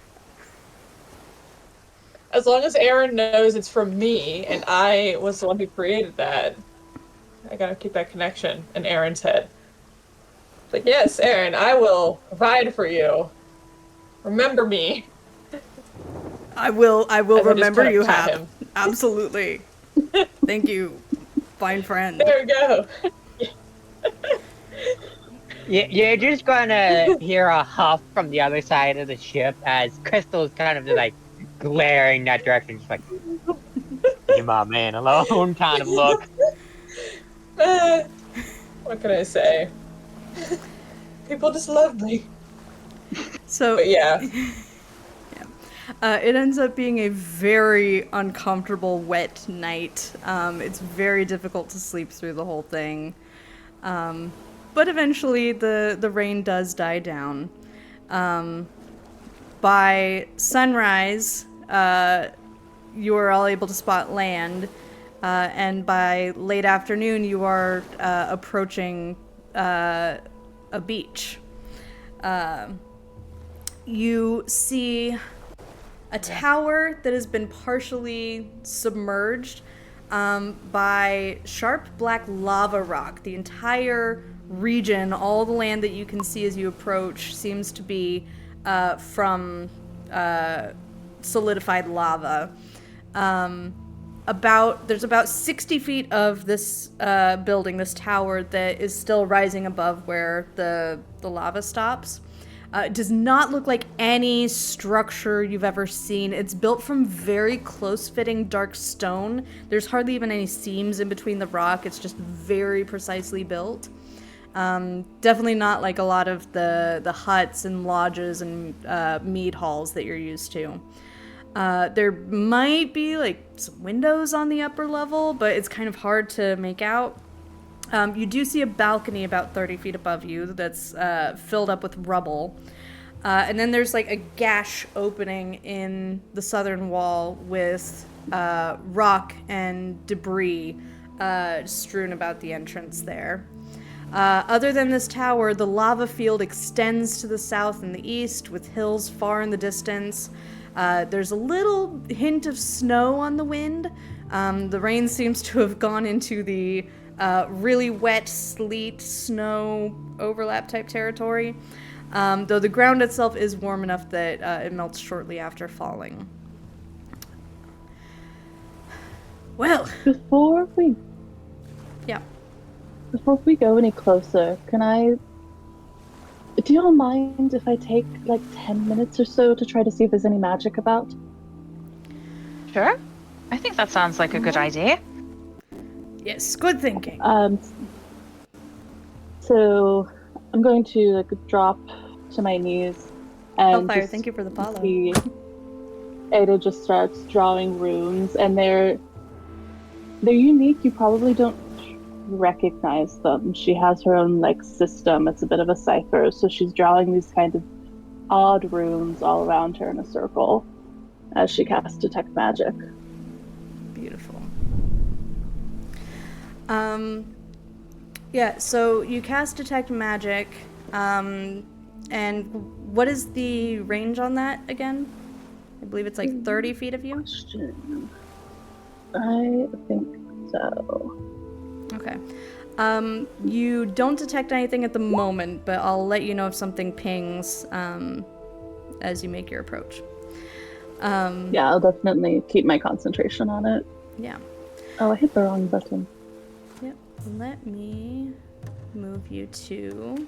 As long as Aaron knows it's from me, and I was the one who created that, I gotta keep that connection in Aaron's head. It's like, yes, Aaron, I will provide for you. Remember me. I will As I just remember kinda you, pat Hap. him. Absolutely. Thank you, fine friend. There we go. You're just gonna hear a huff from the other side of the ship as Crystal's kind of just like glaring that direction, just like, leave my man alone kind of look. What can I say? People just love me. So But yeah. It ends up being a very uncomfortable, wet night. It's very difficult to sleep through the whole thing. But eventually the rain does die down. By sunrise, you are all able to spot land. And by late afternoon, you are approaching a beach. You see a tower that has been partially submerged by sharp black lava rock. The entire region, all the land that you can see as you approach, seems to be from solidified lava. There's about 60 feet of this building, this tower, that is still rising above where the lava stops. It does not look like any structure you've ever seen. It's built from very close-fitting dark stone. There's hardly even any seams in between the rock. It's just very precisely built. Definitely not like a lot of the huts and lodges and mead halls that you're used to. There might be like some windows on the upper level, but it's kind of hard to make out. You do see a balcony about 30 feet above you that's filled up with rubble. And then there's like a gash opening in the southern wall with rock and debris strewn about the entrance there. Other than this tower, the lava field extends to the south and the east with hills far in the distance. There's a little hint of snow on the wind. The rain seems to have gone into the really wet sleet, snow overlap type territory, though the ground itself is warm enough that it melts shortly after falling. Well, Before we yeah. go any closer, do y'all mind if I take like 10 minutes or so to try to see if there's any magic about? Sure. I think that sounds like a good idea. Yes, good thinking. So I'm going to like drop to my knees and Hellfire, just thank you for the follow. see Ada just starts drawing runes, and they're unique. You probably don't recognize them. She has her own like system. It's a bit of a cipher, so she's drawing these kind of odd runes all around her in a circle as she casts detect magic. Yeah, so you cast Detect Magic, and what is the range on that again? I believe it's like 30 feet of you. Question. I think so. Okay. You don't detect anything at the moment, but I'll let you know if something pings as you make your approach. Yeah, I'll definitely keep my concentration on it. Yeah. Oh, I hit the wrong button. Yep. Let me move you to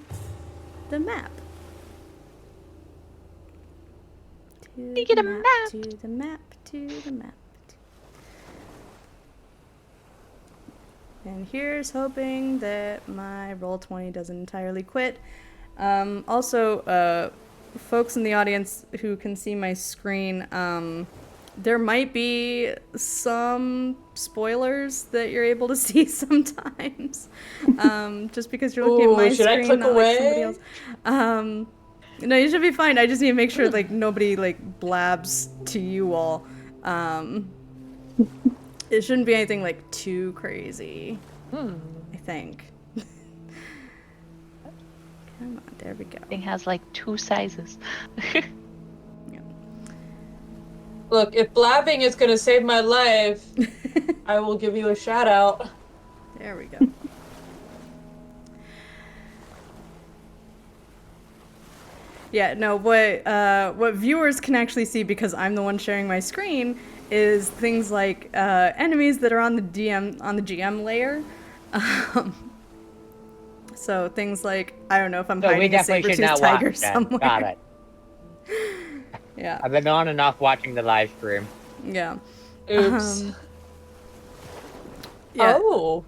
the map. You get a map. To the map. To the map. And here's hoping that my Roll20 doesn't entirely quit. Also, folks in the audience who can see my screen, there might be some spoilers that you're able to see sometimes. Just because you're looking at my should I screen, click not like somebody away? else. No, you should be fine. I just need to make sure like nobody like blabs to you all. It shouldn't be anything like too crazy. I think. Come on, there we go. Thing has like 2 sizes. Look, if blabbing is gonna save my life, I will give you a shout out. There we go. Yeah, no, what viewers can actually see, because I'm the one sharing my screen, is things like enemies that are on the GM layer. So things like, I don't know if I'm So we hiding a definitely should saber-toothed not tiger watch that. somewhere. Got it. Yeah. I've been on and off watching the live stream. Yeah. Oops. Yeah. Oh.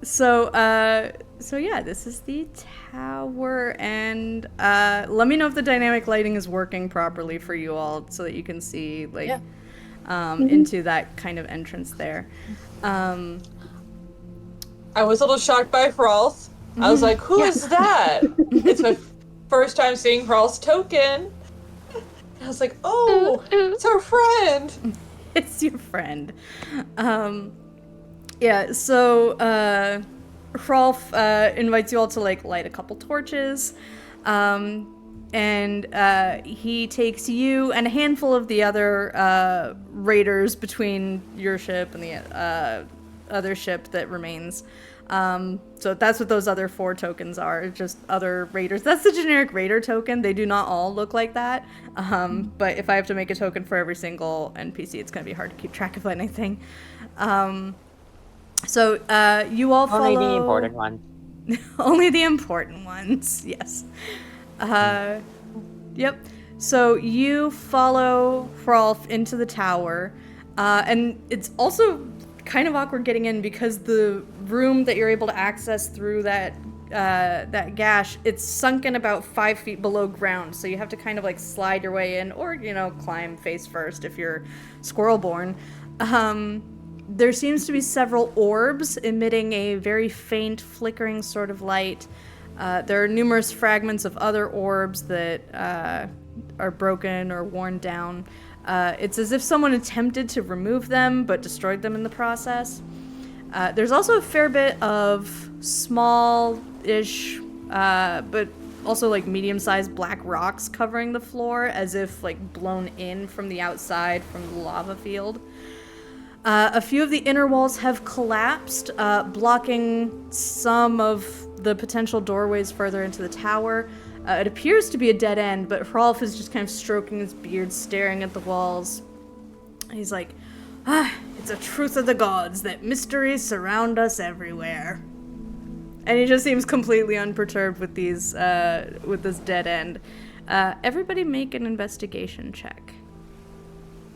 So yeah, this is the tower, and let me know if the dynamic lighting is working properly for you all, so that you can see like into that kind of entrance there. I was a little shocked by Hrolth. I was like, who is that? It's my first time seeing Hrolth's token. I was like, oh, it's our friend. It's your friend. Yeah, so Hrolf invites you all to like light a couple torches, and he takes you and a handful of the other raiders between your ship and the other ship that remains. So that's what those other 4 tokens are, just other raiders. That's the generic raider token. They do not all look like that. But if I have to make a token for every single NPC, it's going to be hard to keep track of anything. So you all follow... Only the important ones. Only the important ones, yes. Yep. So you follow Hrolf into the tower, and it's also kind of awkward getting in because the room that you're able to access through that gash, it's sunken about 5 feet below ground, so you have to kind of like slide your way in, or climb face first if you're squirrel-born. There seems to be several orbs emitting a very faint flickering sort of light. There are numerous fragments of other orbs that are broken or worn down. It's as if someone attempted to remove them, but destroyed them in the process. There's also a fair bit of small-ish, but also like medium-sized black rocks covering the floor, as if like blown in from the outside from the lava field. A few of the inner walls have collapsed, blocking some of the potential doorways further into the tower. It appears to be a dead end, but Hrolf is just kind of stroking his beard, staring at the walls. He's like, it's a truth of the gods that mysteries surround us everywhere. And he just seems completely unperturbed with these, with this dead end. Everybody make an investigation check.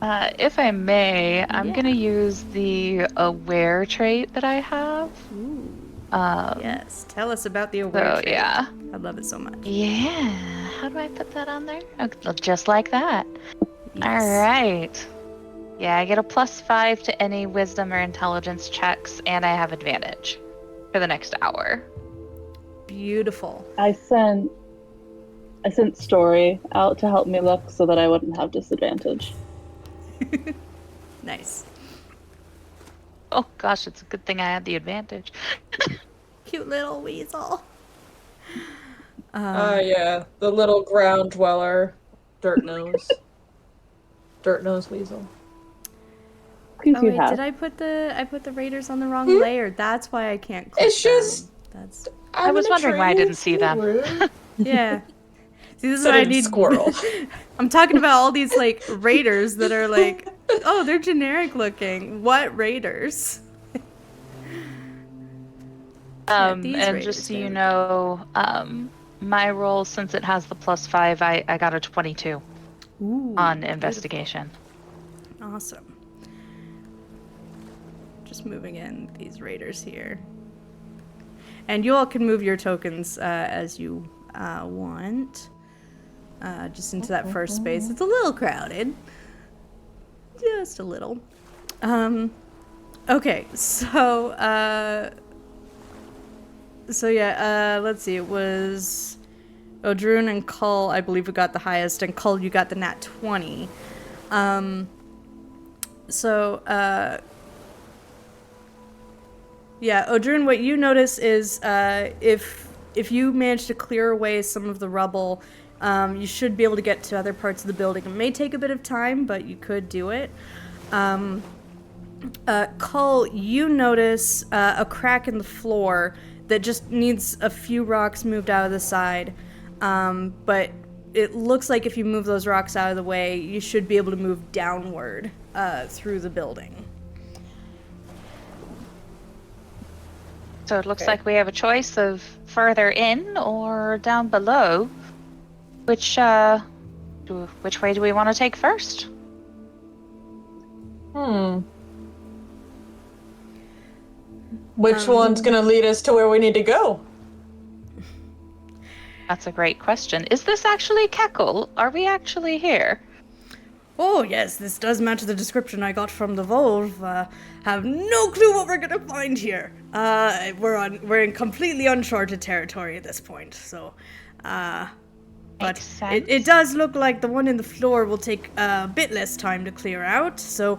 If I may, I'm gonna use the aware trait that I have. Ooh. Yes, tell us about the aware trait. Yeah. I love it so much. Yeah. How do I put that on there? Oh, just like that. Yes. All right. Yeah, I get a +5 to any wisdom or intelligence checks, and I have advantage for the next hour. Beautiful. I sent Story out to help me look so that I wouldn't have disadvantage. Nice. Oh gosh, it's a good thing I had the advantage. Cute little weasel. Yeah, the little ground dweller, dirt nose weasel. Please, Oh you wait, have. did I put the raiders on the wrong layer? That's why I can't click It's just them. That's I was wondering why I didn't see them. yeah. See, this is So what I did need. Squirrel. I'm talking about all these like raiders that are like, oh, they're generic looking. What raiders? these And raiders, just so there you we know, my roll, since it has the +5, I got a 22 Ooh, on beautiful. investigation. Awesome. Just moving in these raiders here. And you all can move your tokens as you want. Just into that first space. It's a little crowded. Just a little. Okay, so yeah, let's see, it was Odrun and Cull, I believe, who got the highest, and Cull, you got the nat 20. Yeah, Odrun, what you notice is if you manage to clear away some of the rubble, you should be able to get to other parts of the building. It may take a bit of time, but you could do it. Cull, you notice a crack in the floor that just needs a few rocks moved out of the side. But it looks like if you move those rocks out of the way, you should be able to move downward through the building. So it looks like we have a choice of further in or down below. Which way do we want to take first? Which one's gonna lead us to where we need to go? That's a great question. Is this actually Kekkel? Are we actually here? Oh yes, this does match the description I got from the Volve. Have no clue what we're gonna find here. We're in completely uncharted territory at this point. So, but Makes sense. it does look like the one in the floor will take a bit less time to clear out. So,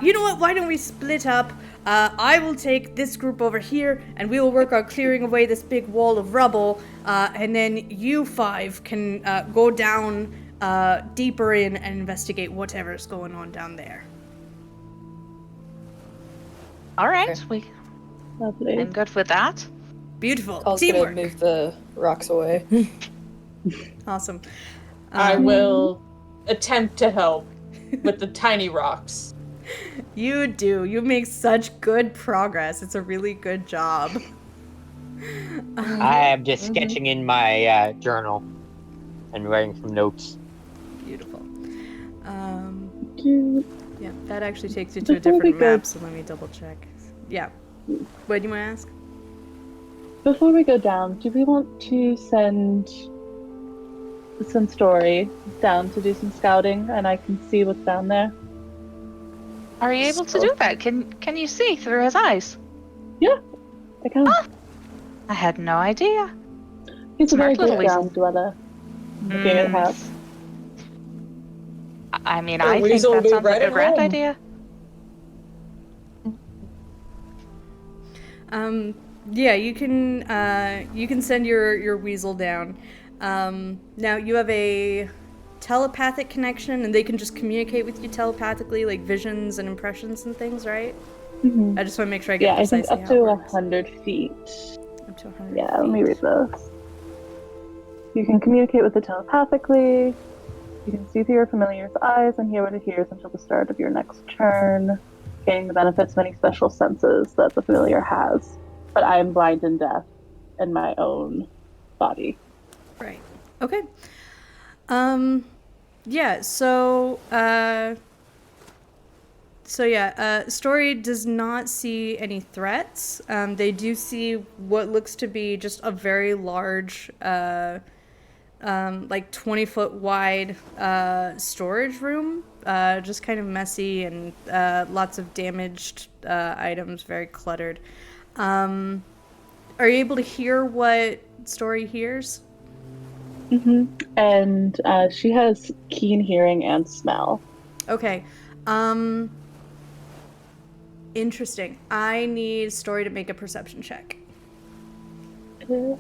you know what? Why don't we split up? I will take this group over here, and we will work on clearing away this big wall of rubble. And then you five can go down deeper in and investigate whatever's going on down there. All right, Okay. Lovely. I'm good with that. Beautiful. Cull's Teamwork. gonna move the rocks away. Awesome. I will attempt to help with the tiny rocks. You do. You make such good progress. It's a really good job. I am just sketching in my journal and writing some notes. Beautiful. Do- Yeah, that actually takes you to a Before we different go- map, so let me double check. Yeah. What do you want to ask? Before we go down, do we want to send some story down to do some scouting, and I can see what's down there? Are you able to do that? Can you see through his eyes? Yeah, I can. I had no idea. He's a very smart little good weasel. ground dweller. Looking at how. I mean, The I think weasel will that be sounds right like a at grand home. idea. Yeah, you can send your weasel down. Now you have a telepathic connection, and they can just communicate with you telepathically, like visions and impressions and things, right? Mhm. I just want to make sure I get Yeah, I think precisely up how to it works. 100 feet. Up to 100 Yeah, let me feet. read this. You can communicate with it telepathically. You can see through your familiar's eyes and hear what it hears until the start of your next turn, gaining the benefits of any special senses that the familiar has. But I am blind and deaf in my own body. Right. Okay. Yeah, Story does not see any threats. They do see what looks to be just a very large, like 20-foot wide storage room. Just kind of messy and lots of damaged items, very cluttered. Are you able to hear what Story hears? And she has keen hearing and smell. Okay. Interesting. I need Story to make a perception check. Okay.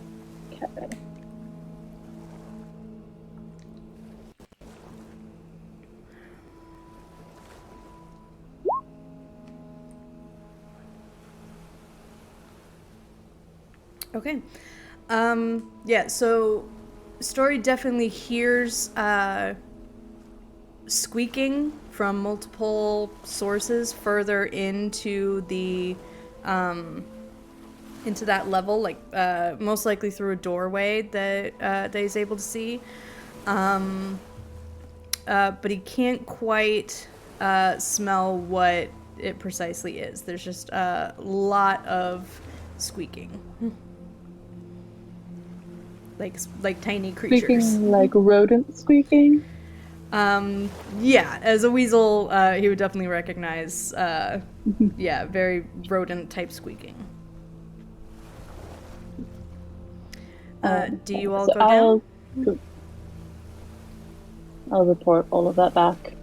Okay. Yeah, so Story definitely hears squeaking from multiple sources further into the into that level, like most likely through a doorway that he's able to see. But he can't quite smell what it precisely is. There's just a lot of squeaking. Like tiny creatures. Squeaking like rodent squeaking. Yeah, as a weasel, he would definitely recognize, yeah, very rodent type squeaking. Do you all So go down? I'll report all of that back.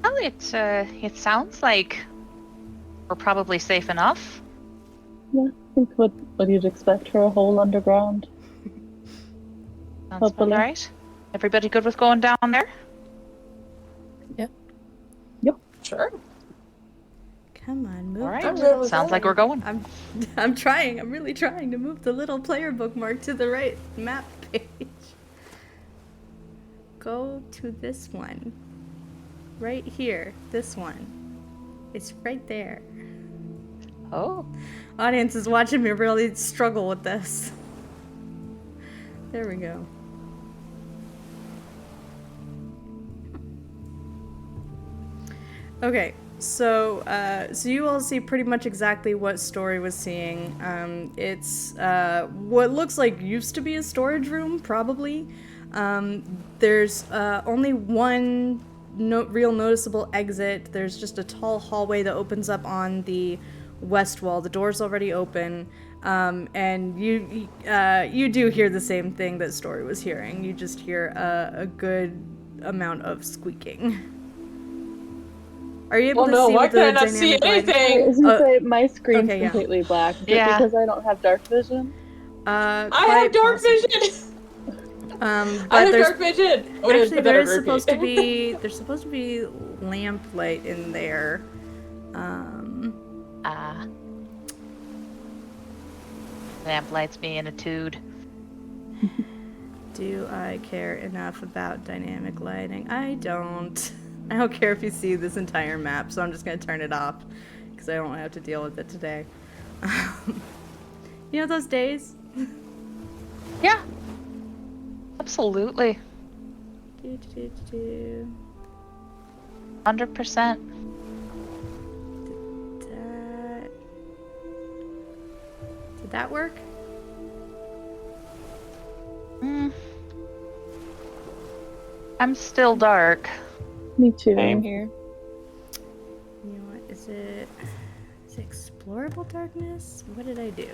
Well, it sounds like we're probably safe enough. Yeah, I think what you'd expect for a hole underground. Sounds Hopefully. all right. Everybody good with going down there? Sure. Come on, move. All right. I'm good with Sounds that. like we're going. I'm trying. I'm really trying to move the little player bookmark to the right map page. Go to this one. Right here. This one. It's right there. Oh. Audience is watching me really struggle with this. There we go. Okay, so so you all see pretty much exactly what Story was seeing. It's what looks like used to be a storage room, probably. There's only one real noticeable exit. There's just a tall hallway that opens up on the west wall. The door's already open, and you do hear the same thing that Story was hearing. You just hear a good amount of squeaking. Are you able Oh to no, see why what the can I not see dynamic lighting? I anything? was gonna say my screen's okay, yeah. completely black. Is it Yeah. because I don't have dark vision? I Quite have dark possibly. vision. But I have there's dark vision. Oh, actually put that there's on supposed to repeat. be lamp light in there. Lamp lights me in a tude. Do I care enough about dynamic lighting? I don't. I don't care if you see this entire map, so I'm just gonna turn it off because I don't have to deal with it today. You know those days? Yeah. Absolutely. 100%. Did that work? I'm still dark. Me too. Same. Here. You know what? Is it explorable darkness? What did I do?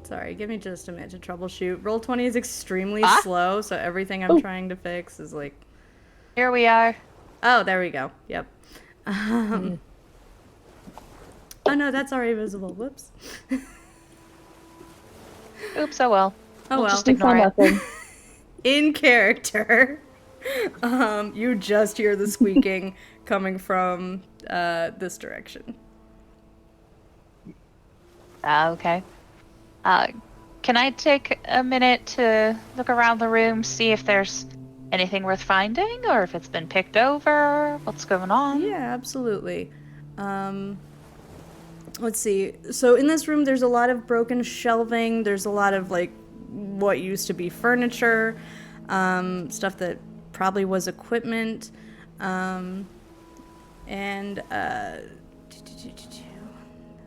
Sorry, give me just a minute to troubleshoot. Roll20 is extremely slow, so everything I'm trying to fix is like... Here we are. Oh, there we go. Yep. Oh no, that's already visible. Whoops. Oops, oh well. Oh We'll well. just We saw ignore it. nothing. In character, you just hear the squeaking coming from this direction. Okay. Can I take a minute to look around the room, see if there's anything worth finding, or if it's been picked over? What's going on? Yeah, absolutely. Let's see. So in this room, there's a lot of broken shelving. There's a lot of like what used to be furniture, stuff that probably was equipment, and that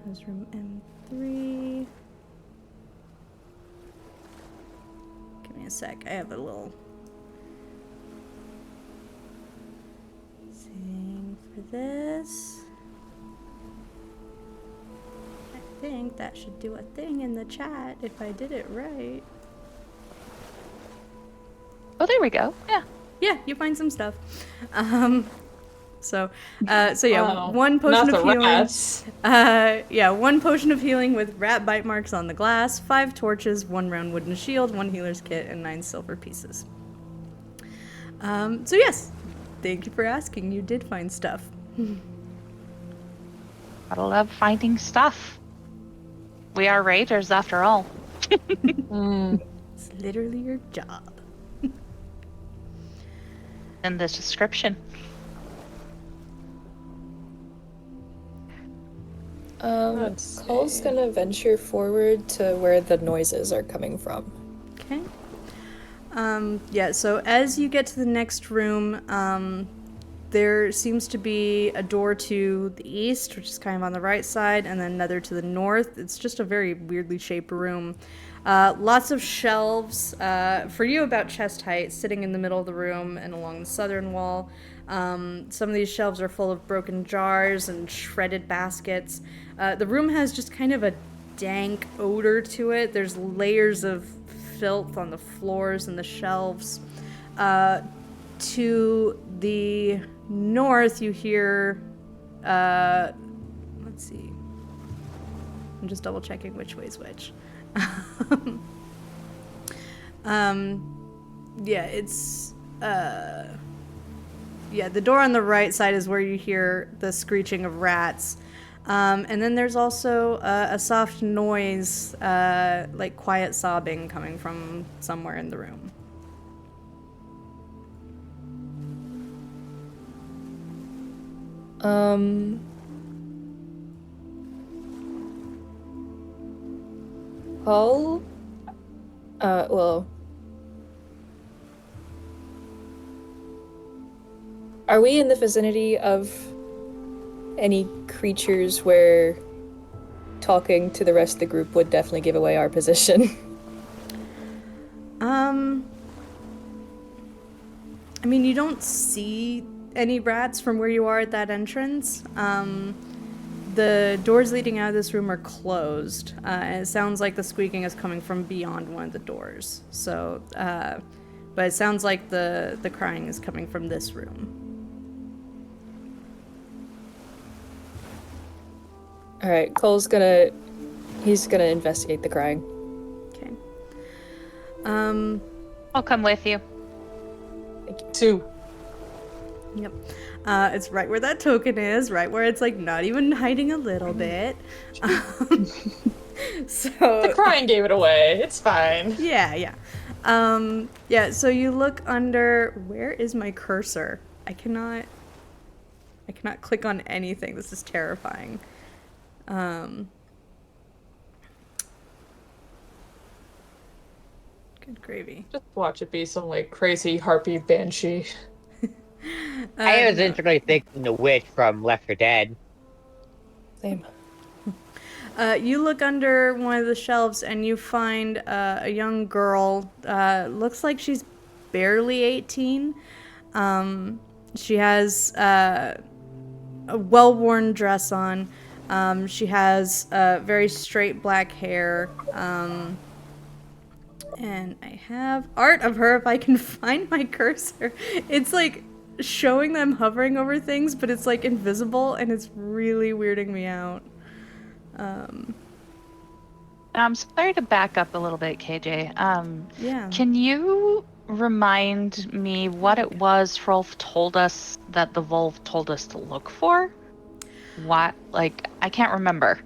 was room M3. Give me a sec. I have a little thing for this. I think that should do a thing in the chat if I did it right. Oh, there we go. Yeah. Yeah, you find some stuff. So yeah, Wow. one potion Not of the healing. rats. Yeah, one potion of healing with rat bite marks on the glass, 5 torches, 1 round wooden shield, 1 healer's kit, and 9 silver pieces. So yes, thank you for asking. You did find stuff. Gotta love finding stuff. We are ragers after all. It's literally your job. In this description. Let's Cole's see. gonna venture forward to where the noises are coming from. Okay. Yeah, so as you get to the next room, there seems to be a door to the east, which is kind of on the right side, and then another to the north. It's just a very weirdly shaped room. Lots of shelves, for you about chest height, sitting in the middle of the room and along the southern wall. Some of these shelves are full of broken jars and shredded baskets. The room has just kind of a dank odor to it. There's layers of filth on the floors and the shelves. To the north, you hear, let's see. I'm just double checking which way's which. Yeah, it's, yeah, the door on the right side is where you hear the screeching of rats. And then there's also a soft noise, like quiet sobbing coming from somewhere in the room. Paul? Well... Are we in the vicinity of any creatures where talking to the rest of the group would definitely give away our position? I mean, you don't see any rats from where you are at that entrance. The doors leading out of this room are closed, and it sounds like the squeaking is coming from beyond one of the doors. So, but it sounds like the crying is coming from this room. Alright, he's gonna investigate the crying. Okay. I'll come with you. 2. Yep. It's right where that token is, right where it's like not even hiding a little bit. So The crying gave it away. It's fine. yeah. Yeah, so you look under, where is my cursor? I cannot click on anything. This is terrifying. Good gravy. Just watch it be some like crazy harpy banshee. I was No. instantly thinking the witch from Left 4 Dead. Same. You look under one of the shelves and you find a young girl. Looks like she's barely 18. She has a well-worn dress on. She has very straight black hair. And I have art of her if I can find my cursor. It's like showing them hovering over things, but it's like invisible and it's really weirding me out. I'm sorry to back up a little bit, KJ. Yeah. Can you remind me what it was Hrolf told us that the Volv told us to look for? What? Like, I can't remember.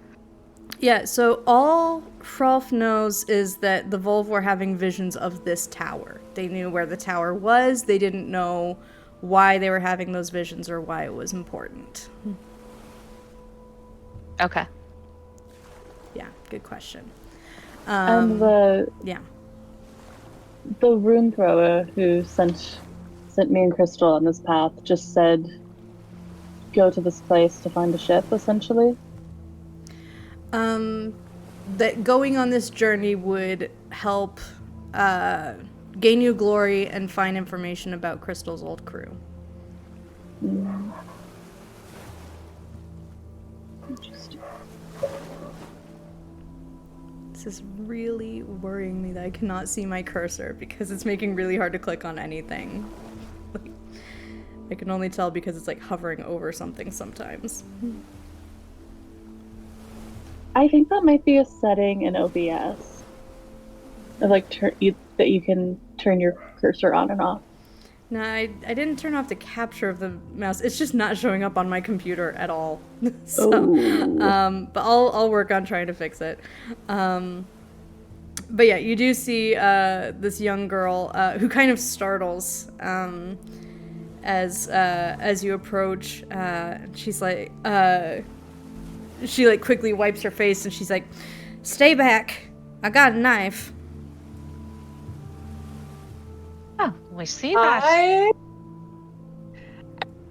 Yeah, so all Hrolf knows is that the Volv were having visions of this tower. They knew where the tower was. They didn't know why they were having those visions or why it was important. Okay. Yeah, good question. And the Yeah. rune thrower who sent me and Crystal on this path just said, go to this place to find a ship, essentially. That going on this journey would help gain you glory and find information about Crystal's old crew. Interesting. This is really worrying me that I cannot see my cursor because it's making really hard to click on anything. I can only tell because it's like hovering over something sometimes. I think that might be a setting in OBS. Of like that you can turn your cursor on and off. No, I didn't turn off the capture of the mouse. It's just not showing up on my computer at all. So, but I'll work on trying to fix it. But yeah, you do see this young girl who kind of startles as you approach. She's like, she like quickly wipes her face and she's like, "Stay back! I got a knife." Oh, we see that.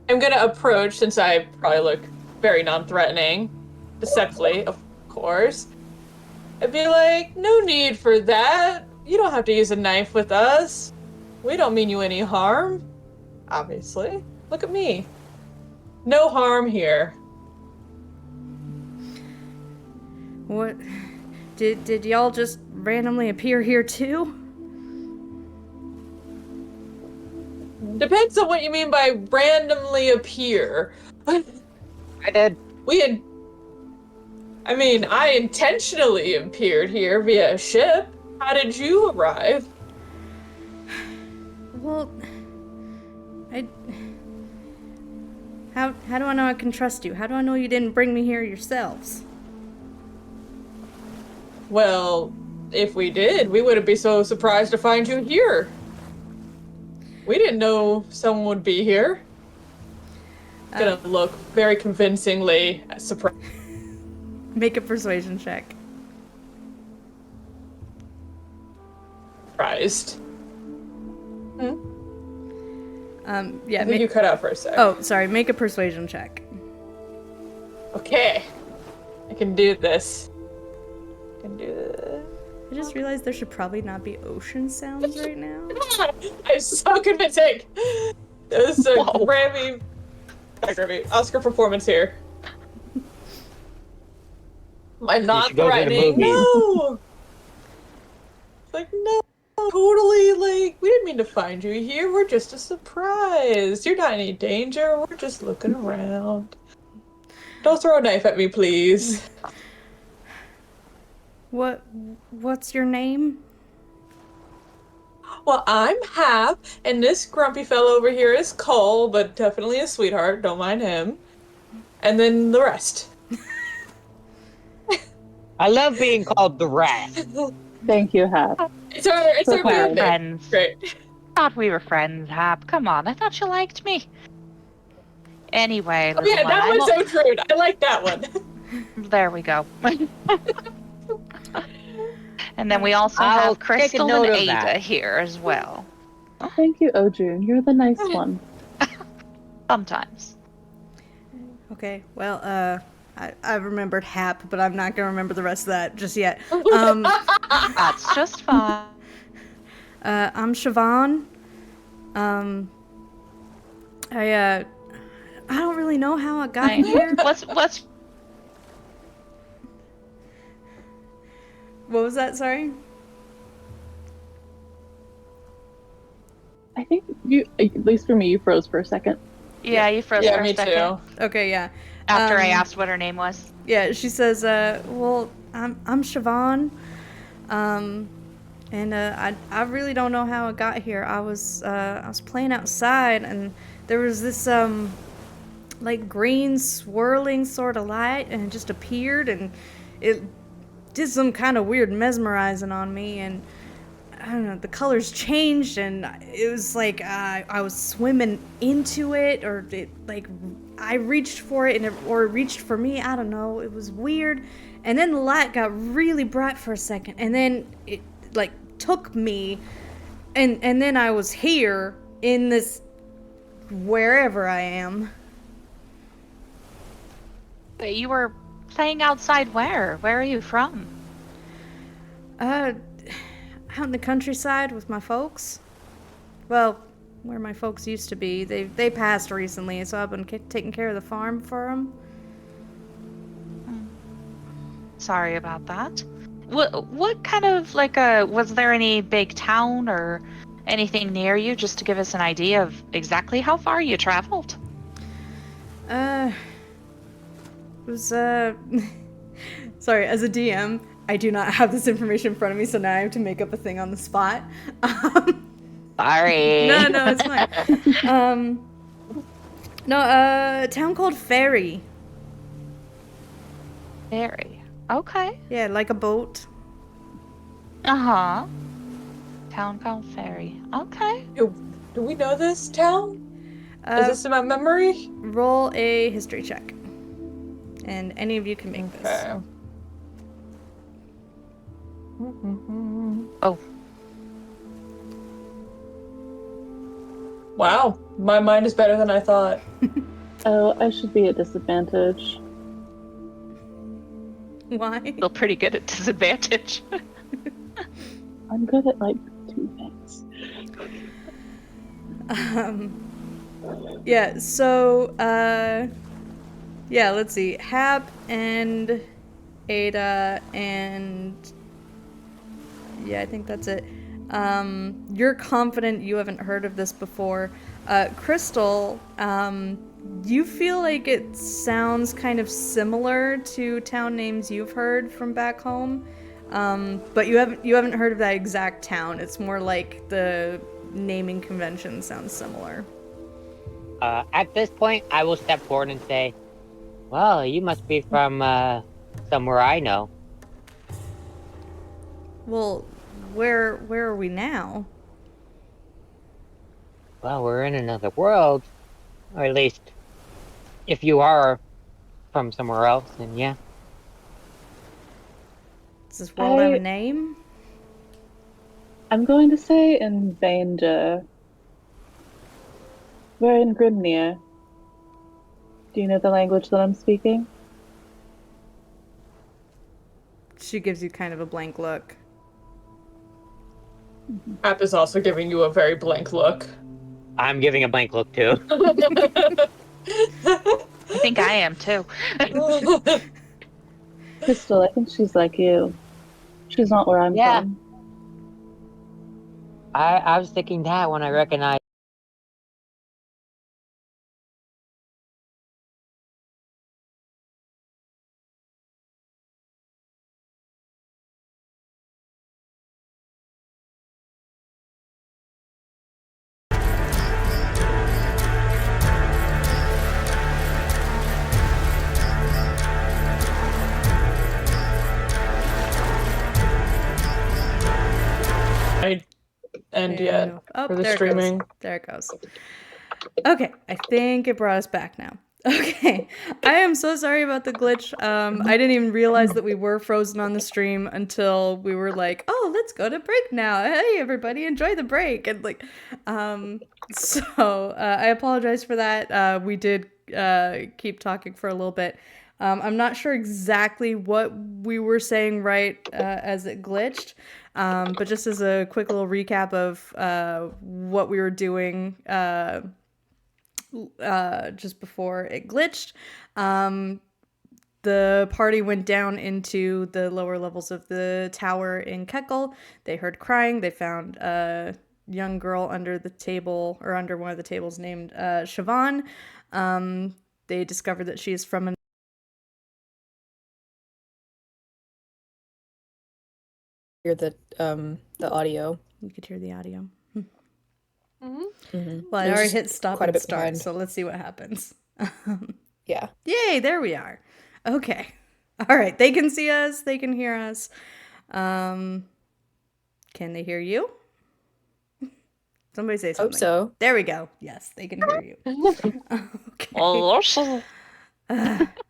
I'm gonna approach, since I probably look very non-threatening, deceptively, of course. I'd be like, no need for that. You don't have to use a knife with us. We don't mean you any harm. Obviously. Look at me. No harm here. What? Did y'all just randomly appear here too? Depends on what you mean by randomly appear. I did. I intentionally appeared here via a ship. How did you arrive? Well, How do I know I can trust you? How do I know you didn't bring me here yourselves? Well, if we did, we wouldn't be so surprised to find you here. We didn't know someone would be here. Gonna look very convincingly surprised. Make a persuasion check. Surprised. Yeah. I think you cut out for a sec. Oh, sorry. Make a persuasion check. Okay. I can do this. I just realized there should probably not be ocean sounds right now. I'm so convincing. This is a Grammy, Oscar performance here. Am I not should go to the threatening? movies. No. Like no, totally. Like we didn't mean to find you here. We're just a surprise. You're not in any danger. We're just looking around. Don't throw a knife at me, please. What's your name? Well, I'm Hap, and this grumpy fellow over here is Cole, but definitely a sweetheart. Don't mind him. And then the rest. I love being called the rat. Thank you, Hap. It's our band name. Friends. Great. Thought we were friends, Hap. Come on, I thought you liked me. Anyway, Oh, yeah, little that one, one's so true. I like that one. there we go. And then we also I'll have take a Crystal note and of Ada that. here as well. Thank you, Ojun. You're the nice one. Sometimes. Okay. Well, I remembered Hap, but I'm not gonna remember the rest of that just yet. That's just fine. I'm Siobhan. I don't really know how I got here. Let's What was that? Sorry. I think you, at least for me, you froze for a second. Yeah, you froze Yeah, for me a second. too. Okay. Yeah. After I Um, asked what her name was. Yeah. She says, "Well, I'm Siobhan. And I really don't know how I got here. I was playing outside and there was this like green swirling sort of light and it just appeared and it did some kind of weird mesmerizing on me and I don't know, the colors changed and it was like I was swimming into it or it like I reached for it and or it reached for me. I don't know. It was weird. And then the light got really bright for a second and then it like took me and then I was here in this wherever I am. But you were playing outside where? Where are you from? Out in the countryside with my folks. Well, where my folks used to be. They passed recently, so I've been taking care of the farm for them. Sorry about that. What kind of was there any big town or anything near you, just to give us an idea of exactly how far you traveled? It was, sorry, as a DM, I do not have this information in front of me, so now I have to make up a thing on the spot. Sorry. No, it's fine. A town called Ferry. Very. Okay. Yeah, like a boat. Uh-huh. Town called Ferry. Okay. Do we know this town? Is this in my memory? Roll a history check. And any of you can make this. Okay. Oh. Wow, my mind is better than I thought. Oh, I should be at disadvantage. Why? Still pretty good at disadvantage. I'm good at like 2 things. Yeah, so, yeah, let's see. Hap and Ada and... yeah, I think that's it. You're confident you haven't heard of this before. Crystal, you feel like it sounds kind of similar to town names you've heard from back home, but you haven't heard of that exact town. It's more like the naming convention sounds similar. At this point, I will step forward and say, well, you must be from somewhere I know. Well, where are we now? Well, we're in another world. Or at least, if you are from somewhere else, then yeah. Does this world have a name? I'm going to say in danger. We're in Grimnir. Do you know the language that I'm speaking? She gives you kind of a blank look. App is also giving you a very blank look. I'm giving a blank look too. I think I am too. Crystal, I think she's like you. She's not where I'm Yeah. from. I was thinking that when I recognized. And yeah, Oh, for the there streaming. it goes. There it goes. Okay, I think it brought us back now. Okay, I am so sorry about the glitch. I didn't even realize that we were frozen on the stream until we were like, oh, let's go to break now. Hey, everybody, enjoy the break. And like, so I apologize for that. We did keep talking for a little bit. I'm not sure exactly what we were saying right as it glitched, but just as a quick little recap of what we were doing just before it glitched. The party went down into the lower levels of the tower in Kekkel. They heard crying. They found a young girl under the table, or under one of the tables, named Siobhan. They discovered that she is from an Hear the audio. You could hear the audio. Mm-hmm. Well, I It was already just hit stop quite a and bit start, behind. so let's see what happens. Yeah. Yay, there we are. Okay. All right, they can see us, they can hear us. Can they hear you? Somebody say something. Hope so. There we go. Yes, they can hear you. Okay.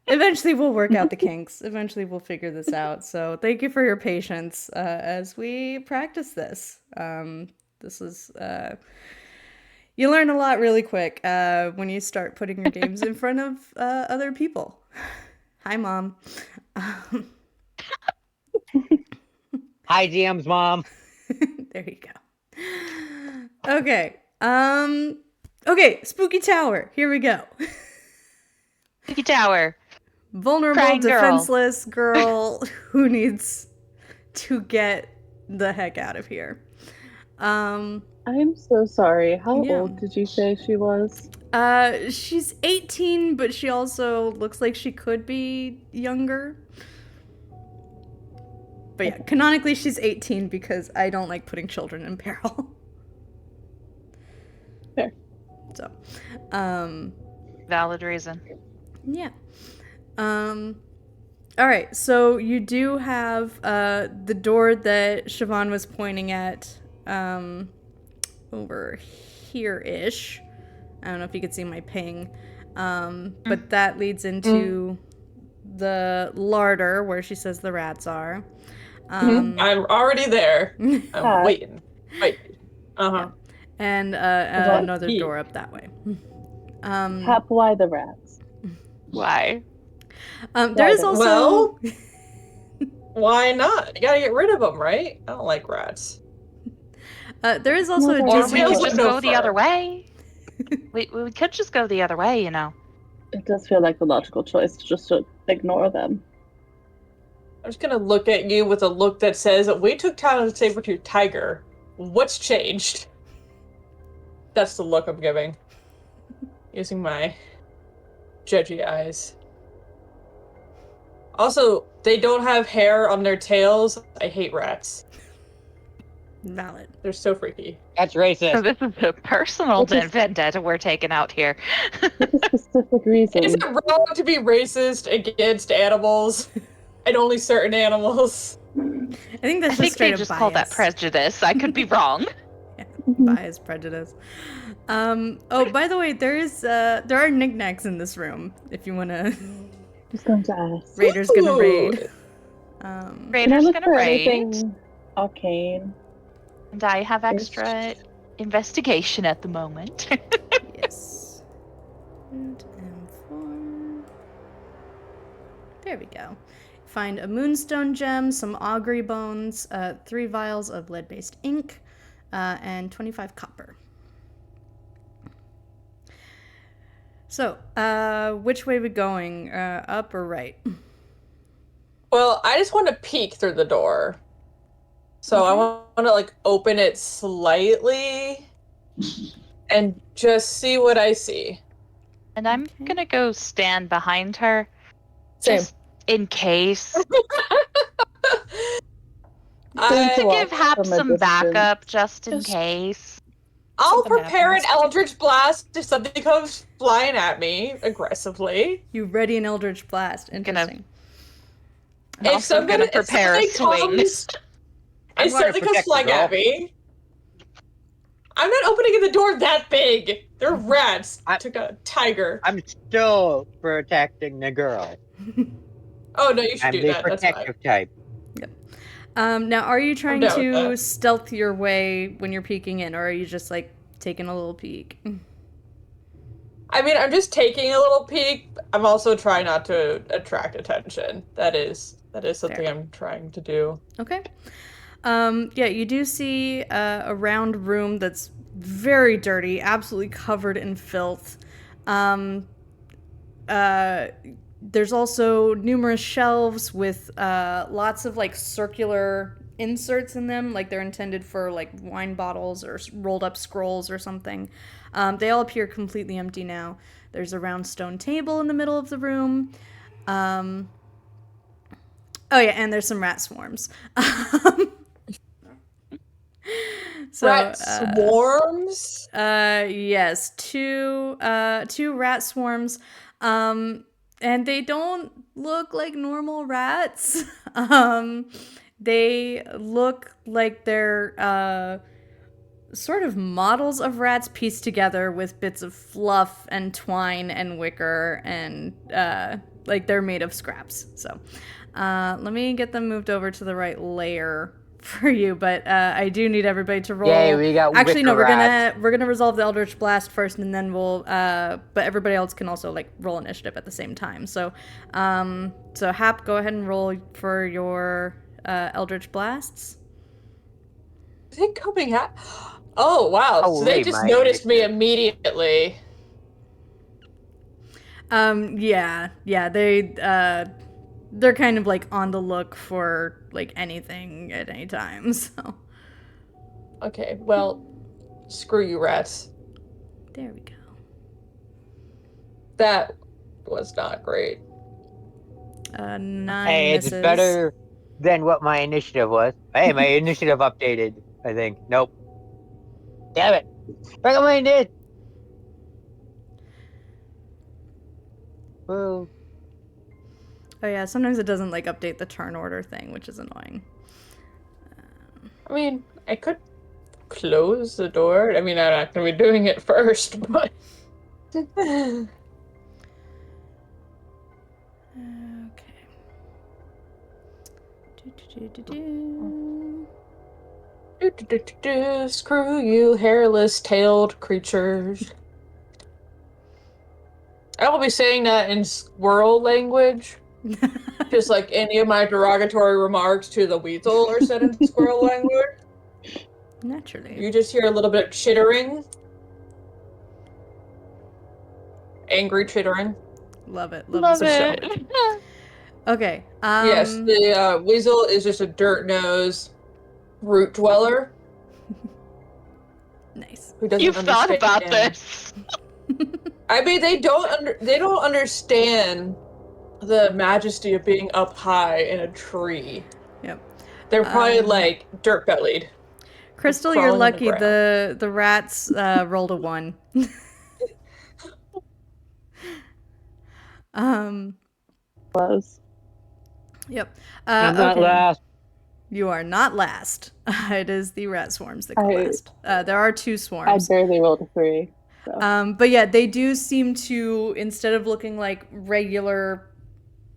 Eventually we'll work out the kinks. Eventually we'll figure this out. So thank you for your patience as we practice this. This is... you learn a lot really quick when you start putting your games in front of other people. Hi, Mom. Hi, GM's mom. There you go. Okay. Okay, Spooky Tower. Here we go. Spooky Tower. Vulnerable, Crying girl. defenseless girl who needs to get the heck out of here. I'm so sorry. How Yeah. old did you say she was? She's 18, but she also looks like she could be younger. But yeah, canonically she's 18 because I don't like putting children in peril. Fair. So, Valid reason. yeah. All right, so you do have the door that Siobhan was pointing at over here-ish. I don't know if you could see my ping. But that leads into the larder where she says the rats are. I'm already there. I'm Hi. waiting. Wait. Yeah. And What? another door up that way. Hap, why the rats? Why? There is also... Well, why not? You gotta get rid of them, right? I don't like rats. there is also a Or Or Disney... we Disney- could just no go the fur. other way. we could just go the other way, you know. It does feel like the logical choice just to ignore them. I'm just gonna look at you with a look that says, we took time to saber-tooth tiger. What's changed? That's the look I'm giving. Using my judgy eyes. Also, they don't have hair on their tails. I hate rats. Valid. They're so freaky. That's So racist. this is a personal What is- vendetta we're taking out here. With a specific reason. Is it wrong to be racist against animals? And only certain animals? I think that's I just think straight they up just bias. call that prejudice. I could be wrong. Bias, prejudice. Oh, by the way, there are knickknacks in this room. If you wanna, Just going to ask. Raider's gonna Ooh. raid. Can I Raider's look gonna for raid, anything arcane? and I have extra investigation at the moment. Yes. And M4. There we go. Find a moonstone gem, some augury bones, 3 vials of lead-based ink, and 25 copper. So, which way are we going? Up or right? Well, I just want to peek through the door. So I Okay. want to like open it slightly and just see what I see. And I'm Okay. gonna go stand behind her, Same. just in case. I- To give Hap From a some distance. backup, just in Just- case. I'll Something prepare happens. an Eldritch Blast if something comes flying at me aggressively. You ready an Eldritch Blast. Gonna- Interesting. I'm also gonna prepare a swing. I'm If gonna something comes protect the flying at girl. me, I'm not opening the door that big. They're rats. I- Took a tiger. I'm still protecting the girl. Oh no, you should I'm do the that. That's fine. protective type. Now, are you trying down with to that. stealth your way when you're peeking in, or are you just like taking a little peek? I mean, I'm just taking a little peek. I'm also trying not to attract attention. That is something Fair. I'm trying to do. Okay. Yeah, you do see a round room that's very dirty, absolutely covered in filth. There's also numerous shelves with lots of like circular inserts in them, like they're intended for like wine bottles or rolled up scrolls or something. They all appear completely empty now. There's a round stone table in the middle of the room. Oh yeah, and there's some rat swarms. So, Rat swarms. yes, two rat swarms, and they don't look like normal rats. They look like they're sort of models of rats pieced together with bits of fluff and twine and wicker, and like they're made of scraps. So, let me get them moved over to the right layer for you, but I do need everybody to roll. Yay, we got Actually, no, wicker rats. we're gonna resolve the Eldritch Blast first, and then we'll. But everybody else can also like roll initiative at the same time. So, so Hap, go ahead and roll for your Eldritch Blasts. Is it coming at? Oh wow! Oh, So they wait, just my noticed me immediately. Yeah, they're kind of like on the look for like anything at any time. So. Okay, well, Screw you, rats. There we go. That was not great. 9 Hey, misses. it's better than what my initiative was. Hey, my initiative updated, I think. Nope. Damn it. Recommend it. Well, Oh yeah, sometimes it doesn't like update the turn order thing, which is annoying. I mean, I could close the door. I mean, I'm not gonna be doing it first, but. Okay. Do. Screw you, hairless tailed creatures. I will be saying that in squirrel language. Just like any of my derogatory remarks to the weasel are said in squirrel language. Naturally. You just hear a little bit of chittering. Angry chittering. Love it. Love the sound. it. Okay. Yes, the weasel is just a dirt nose root dweller Nice. who doesn't You've thought understand. about this. I mean, they don't understand the majesty of being up high in a tree. Yep. They're probably like dirt bellied. Crystal, you're crawling on the lucky. ground. The rats rolled a 1. Was. Yep. I'm not okay. last. You are not last. It is the rat swarms that go I- last. There are 2 I swarms. barely rolled a 3. So. But yeah, they do seem to, instead of looking like regular,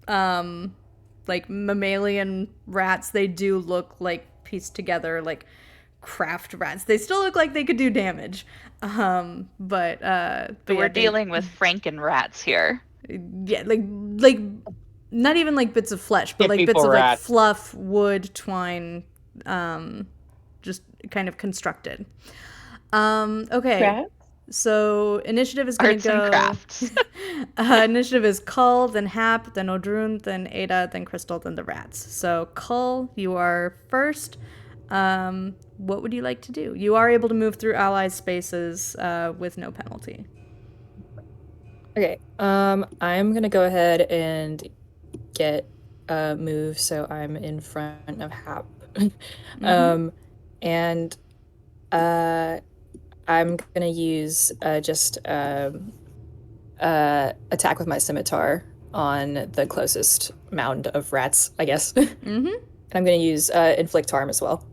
like mammalian rats, they do look like pieced together, like craft rats. They still look like they could do damage. But But yeah, we're dealing with Franken rats here. yeah, like not even like bits of flesh, but like bits Typical of like rats. fluff, wood, twine, just kind of constructed. Okay. Rats? So initiative is going Arts to go. and crafts. Initiative is Cull, then Hap, then Odrun, then Ada, then Crystal, then the rats. So Cull, you are first. What would you like to do? You are able to move through allied spaces with no penalty. Okay. I'm gonna go ahead and get a move so I'm in front of Hap. And I'm gonna use just attack with my scimitar on the closest mound of rats, I guess. Mm-hmm. I'm gonna use inflict harm as well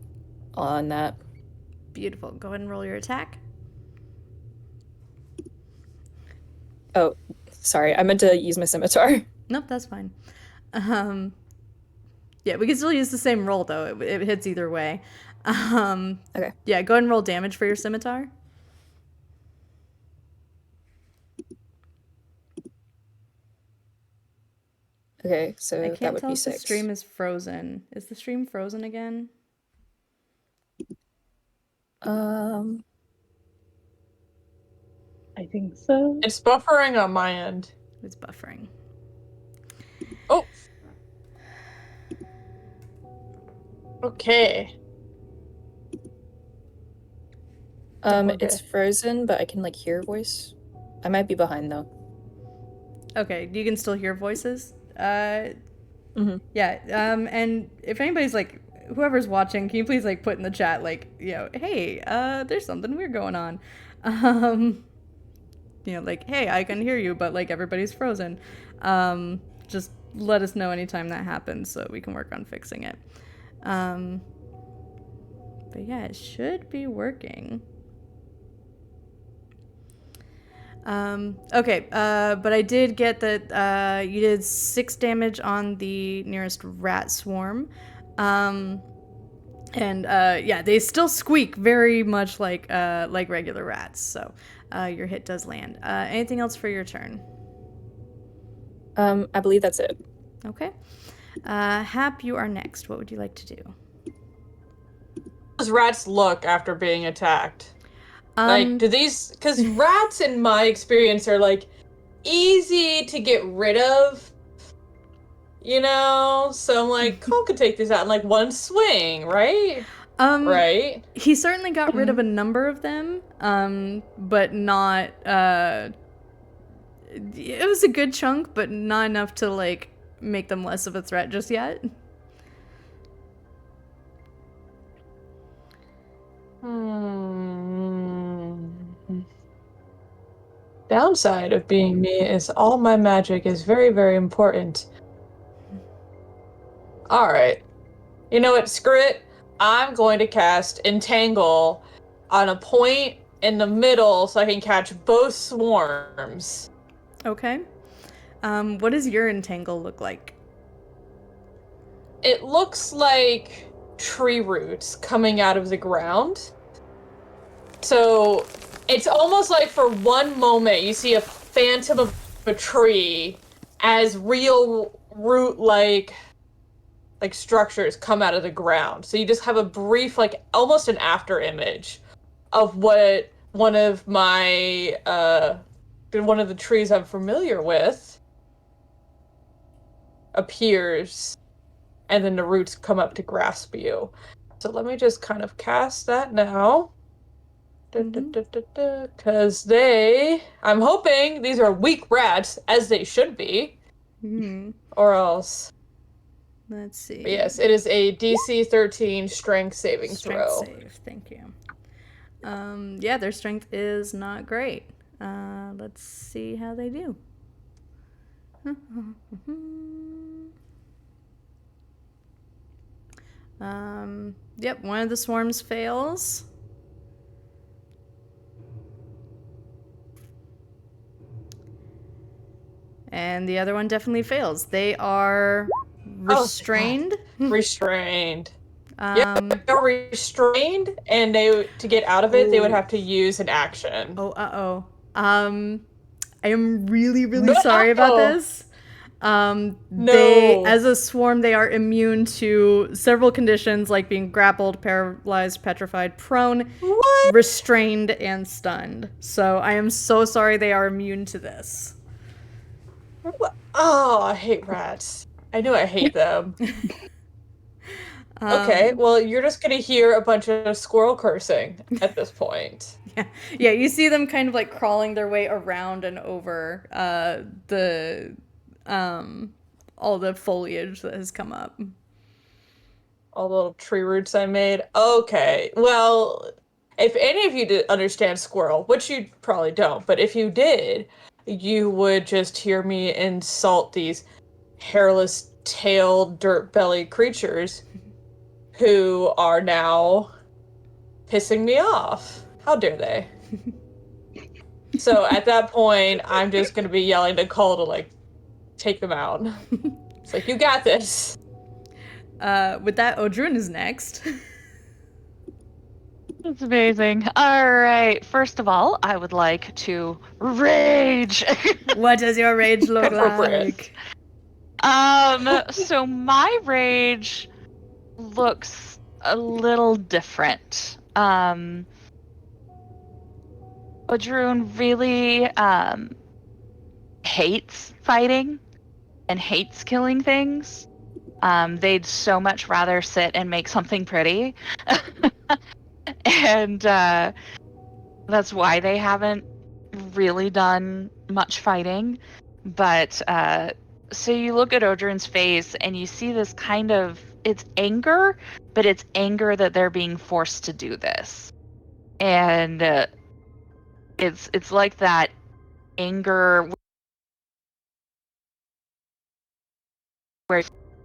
on that. Beautiful. Go ahead and roll your attack. Oh, sorry, I meant to use my scimitar. Nope, that's fine. Yeah, we can still use the same roll though. It hits either way. Okay. Yeah, go ahead and roll damage for your scimitar. Okay, so I that can't would tell be if the 6. stream is frozen. Is the stream frozen again? I think so. It's buffering on my end. It's buffering. Oh. Okay. It's frozen, but I can like hear voice. I might be behind though. Okay, you can still hear voices. Mhm. Yeah. And if anybody's like, whoever's watching, can you please like put in the chat like, hey, there's something weird going on. Like, hey, I can hear you, but like everybody's frozen. Just let us know anytime that happens so we can work on fixing it. But yeah, it should be working. Okay, but I did get that you did 6 damage on the nearest rat swarm. And yeah, they still squeak very much like regular rats, so your hit does land. Anything else for your turn? I believe that's it. Okay. Hap, you are next. What would you like to do? How does rats look after being attacked? Like, do these... Because rats, in my experience, are, like, easy to get rid of. You know? So I'm like, Cole could take these out in, like, one swing, right? right? He certainly got rid of a number of them, but not. It was a good chunk, but not enough to like make them less of a threat just yet. Downside of being me is all my magic is very, very important. Alright. You know what? Screw it. I'm going to cast Entangle on a point in the middle so I can catch both swarms. Okay. What does your entangle look like? It looks like tree roots coming out of the ground. So it's almost like for one moment you see a phantom of a tree as real root-like structures come out of the ground. So you just have a brief, like almost an after image of what one of the trees I'm familiar with appears, and then the roots come up to grasp you. So let me just kind of cast that now. Because I'm hoping these are weak rats, as they should be. Or else. Let's see. But yes, it is a DC 13 strength saving throw. Save, thank you. Yeah, their strength is not great. Let's see how they do. Yep, one of the swarms fails. And the other one definitely fails. They are restrained. Restrained. They're restrained, and to get out of it, they would have to use an action. I am really sorry about this. No. They, as a swarm, they are immune to several conditions like being grappled, paralyzed, petrified, prone, restrained, and stunned. So I am so sorry they are immune to this. Oh, I hate rats. I knew I hate them. Okay, well, you're just gonna hear a bunch of squirrel cursing at this point. Yeah, you see them kind of like crawling their way around and over all the foliage that has come up. All the little tree roots I made. Okay, well, if any of you did understand squirrel, which you probably don't, but if you did, you would just hear me insult these hairless, tailed, dirt-bellied creatures who are now pissing me off. How dare they? So at that point, I'm just going to be yelling to Cole to, like, take them out. It's like, you got this. With that, Odrun is next. That's amazing. All right. First of all, I would like to rage. What does your rage look like? So my rage looks a little different. Odrun really hates fighting and hates killing things. They'd so much rather sit and make something pretty. And that's why they haven't really done much fighting. But so you look at Odrun's face and you see this kind of, it's anger, but it's anger that they're being forced to do this. And it's like that anger where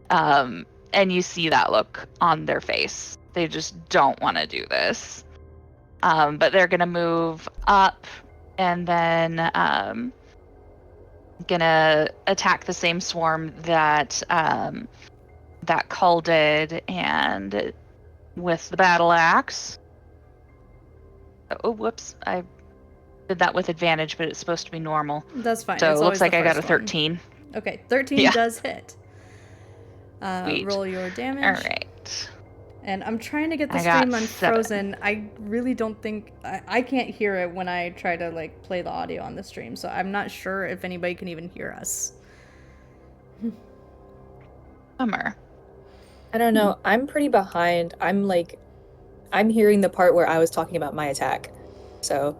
and you see that look on their face. They just don't want to do this. But they're gonna move up and then gonna attack the same swarm that that Cull did, and with the battle axe. Oh, whoops! I did that with advantage, but it's supposed to be normal. That's fine. So it looks like I got a 13. Okay, 13 does hit. Roll your damage. All right. And I'm trying to get the stream unfrozen. I really don't think I can't hear it when I try to like play the audio on the stream, so I'm not sure if anybody can even hear us. Bummer. I don't know. I'm pretty behind. I'm like I'm hearing the part where I was talking about my attack. So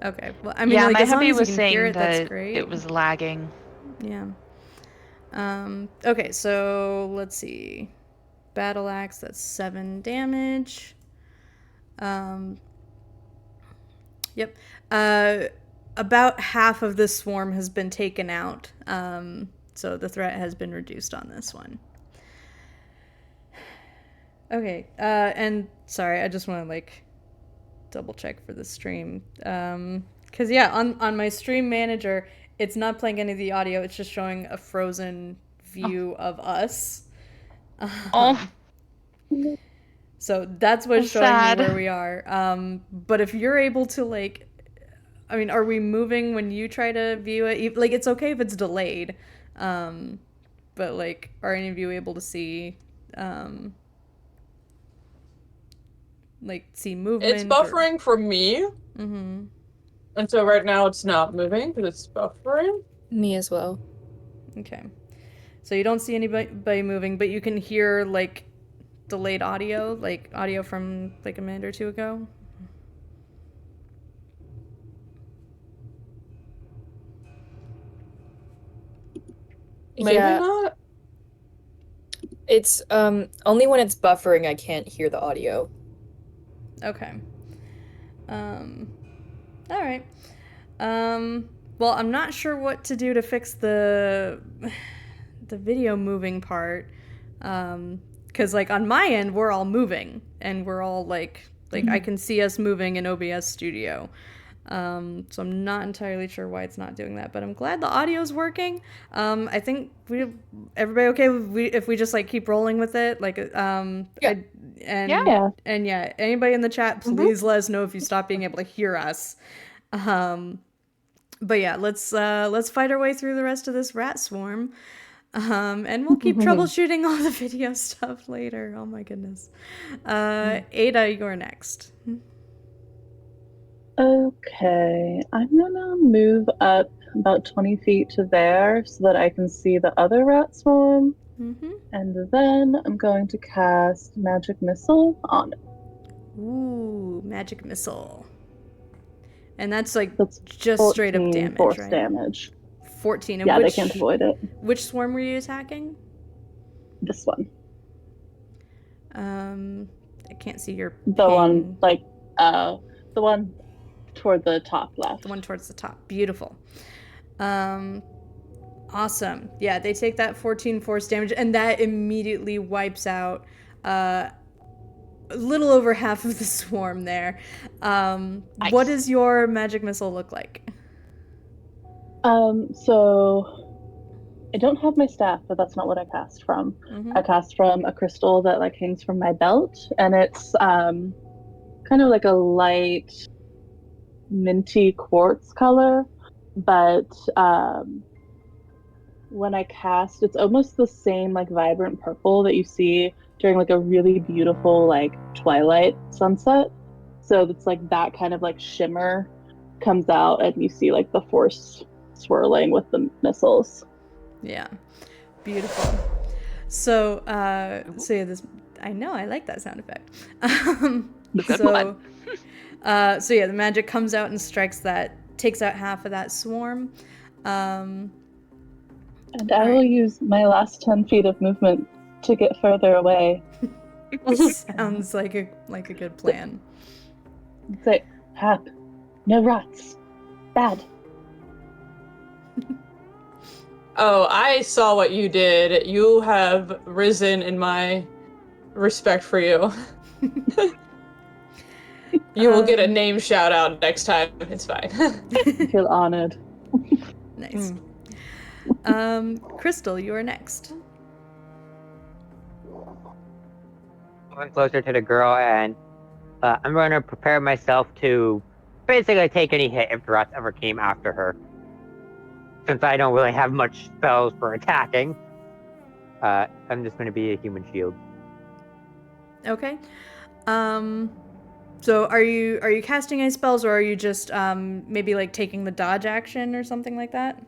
Okay. Well, I mean, Yeah, like my as long hubby as you was can hear saying it, that's that great. it was lagging. Yeah. Okay, so let's see. Battle axe, that's 7 damage. Yep. About half of the swarm has been taken out. So the threat has been reduced on this one. Okay. And sorry, I just want to like double check for the stream. Cause yeah, on my stream manager, it's not playing any of the audio. It's just showing a frozen view of us. Oh, So that's what's that's showing me sad. where we are. But if you're able to like, I mean, are we moving when you try to view it? Like, it's okay if it's delayed. But like, are any of you able to see, like, see movement? It's buffering for me, Mm-hmm. and so right now it's not moving because it's buffering. me as well. Okay. So you don't see anybody moving, but you can hear like delayed audio, like audio from like a minute or two ago. Maybe Yeah. not. It's only when it's buffering I can't hear the audio. Okay. All right. Well, I'm not sure what to do to fix the video moving part. Cuz like on my end we're all moving and we're all like I can see us moving in OBS Studio. So I'm not entirely sure why it's not doing that, but I'm glad the audio's working. I think everybody okay if we just like keep rolling with it, like Yeah. Yeah. and yeah, anybody in the chat, please let us know if you stop being able to hear us. But yeah, let's fight our way through the rest of this rat swarm. And we'll keep troubleshooting all the video stuff later. Oh my goodness. Ada, you're next. Okay, I'm gonna move up about 20 feet to there so that I can see the other rat swarm. Mm-hmm. And then I'm going to cast Magic Missile on it. Ooh, magic missile. And that's like That's just straight up 14 damage, force right? damage. 14. And Yeah, which, they can't avoid it. Which swarm were you attacking? This one. I can't see your The ping. one, like, the one toward the top left. The one towards the top. Beautiful. Awesome. Yeah, they take that 14 force damage, and that immediately wipes out a little over half of the swarm there. Nice. What does your magic missile look like? So I don't have my staff, but that's not what I cast from. Mm-hmm. I cast from a crystal that like hangs from my belt, and it's kind of like a light minty quartz color, but when I cast, it's almost the same like vibrant purple that you see during like a really beautiful like twilight sunset. So it's like that kind of like shimmer comes out, and you see like the force swirling with the missiles. Yeah, beautiful. So, so yeah, this I know I like that sound effect. Good so, one. So yeah, the magic comes out and strikes that, takes out half of that swarm. And I will use my last 10 feet of movement to get further away. Sounds like a good plan. Say, Hap, no rats. Bad. Oh, I saw what you did. You have risen in my respect for you. You will get a name shout out next time. It's fine. I feel honored. Nice. Crystal, you are next. Moving closer to the girl, and I'm going to prepare myself to basically take any hit if the rats ever came after her. Since I don't really have much spells for attacking, I'm just going to be a human shield. Okay. So are you casting any spells, or are you just maybe like taking the dodge action or something like that?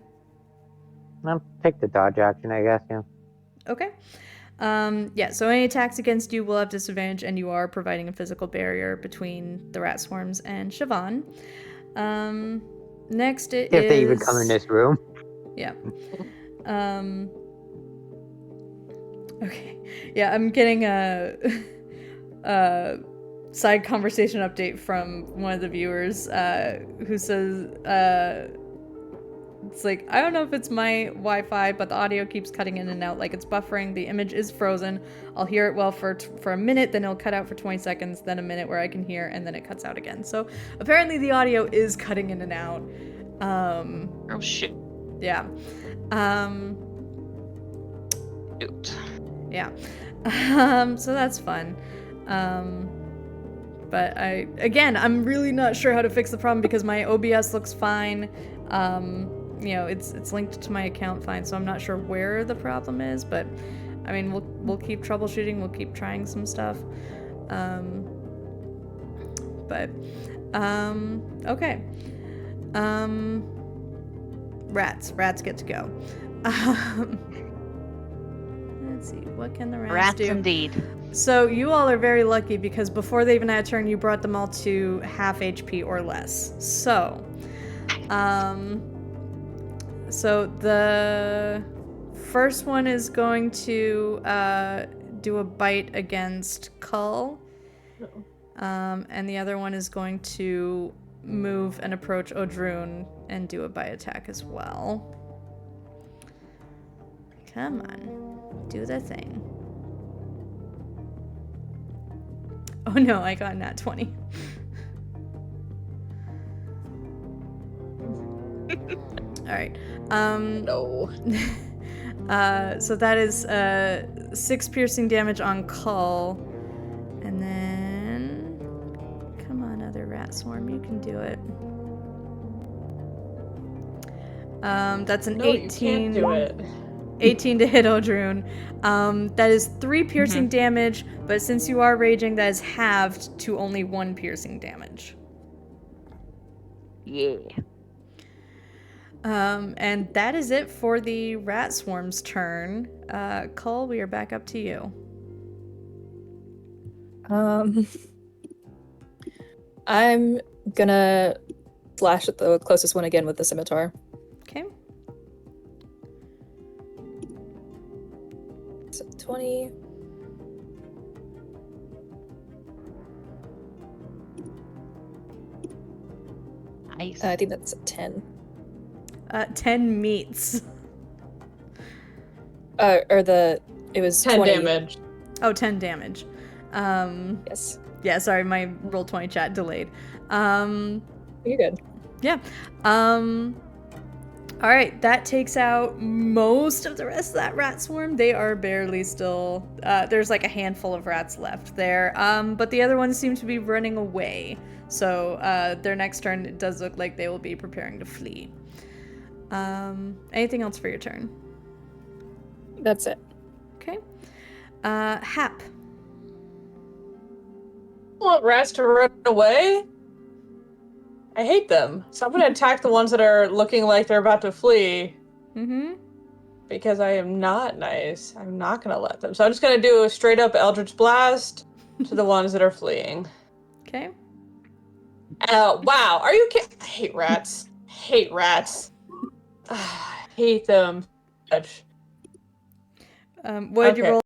I'll take the dodge action, I guess, yeah. Okay. Yeah, so any attacks against you will have disadvantage, and you are providing a physical barrier between the rat swarms and Siobhan. Next it If is... they even come in this room. Yeah. Okay. Yeah, I'm getting a side conversation update from one of the viewers who says, it's like, I don't know if it's my Wi-Fi, but the audio keeps cutting in and out like it's buffering. The image is frozen. I'll hear it well for a minute, then it'll cut out for 20 seconds, then a minute where I can hear, and then it cuts out again. So apparently the audio is cutting in and out. Oh shit. Yeah. Shoot. Yeah. So that's fun. But I'm really not sure how to fix the problem because my OBS looks fine. It's linked to my account fine, so I'm not sure where the problem is, but I mean, we'll keep troubleshooting, we'll keep trying some stuff. Okay. Rats get to go. Let's see, what can the rats do? Rats indeed. So you all are very lucky because before they even had a turn, you brought them all to half HP or less. So, so the first one is going to do a bite against Kull, and the other one is going to move and approach Odrune and do a bite attack as well. Come on, do the thing. Oh no, I got nat 20. Alright. No. So that is 6 piercing damage on Kull. And then... Come on, other rat swarm, you can do it. That's an 18. You can't do it. 18 to hit Odrune. That is 3 piercing damage, but since you are raging, that is halved to only 1 piercing damage. Yeah. And that is it for the rat swarm's turn. Kull, we are back up to you. I'm gonna slash at the closest one again with the scimitar. Okay. So 20. Nice. I think that's a 10. 10 meets. It was 10 20. damage. Oh, 10 damage. Yes. Yeah, sorry, my Roll20 chat delayed. You're good. Yeah. Alright, that takes out most of the rest of that rat swarm. They are barely still... there's like a handful of rats left there. But the other ones seem to be running away. So their next turn, it does look like they will be preparing to flee. Anything else for your turn? That's it. Okay. Hap. I want rats to run away. I hate them. So I'm gonna attack the ones that are looking like they're about to flee. Mm-hmm. Because I am not nice. I'm not gonna let them. So I'm just gonna do a straight up Eldritch Blast to the ones that are fleeing. Okay. Wow. Are you kidding? I hate rats. Hate rats. I hate them. What did you roll?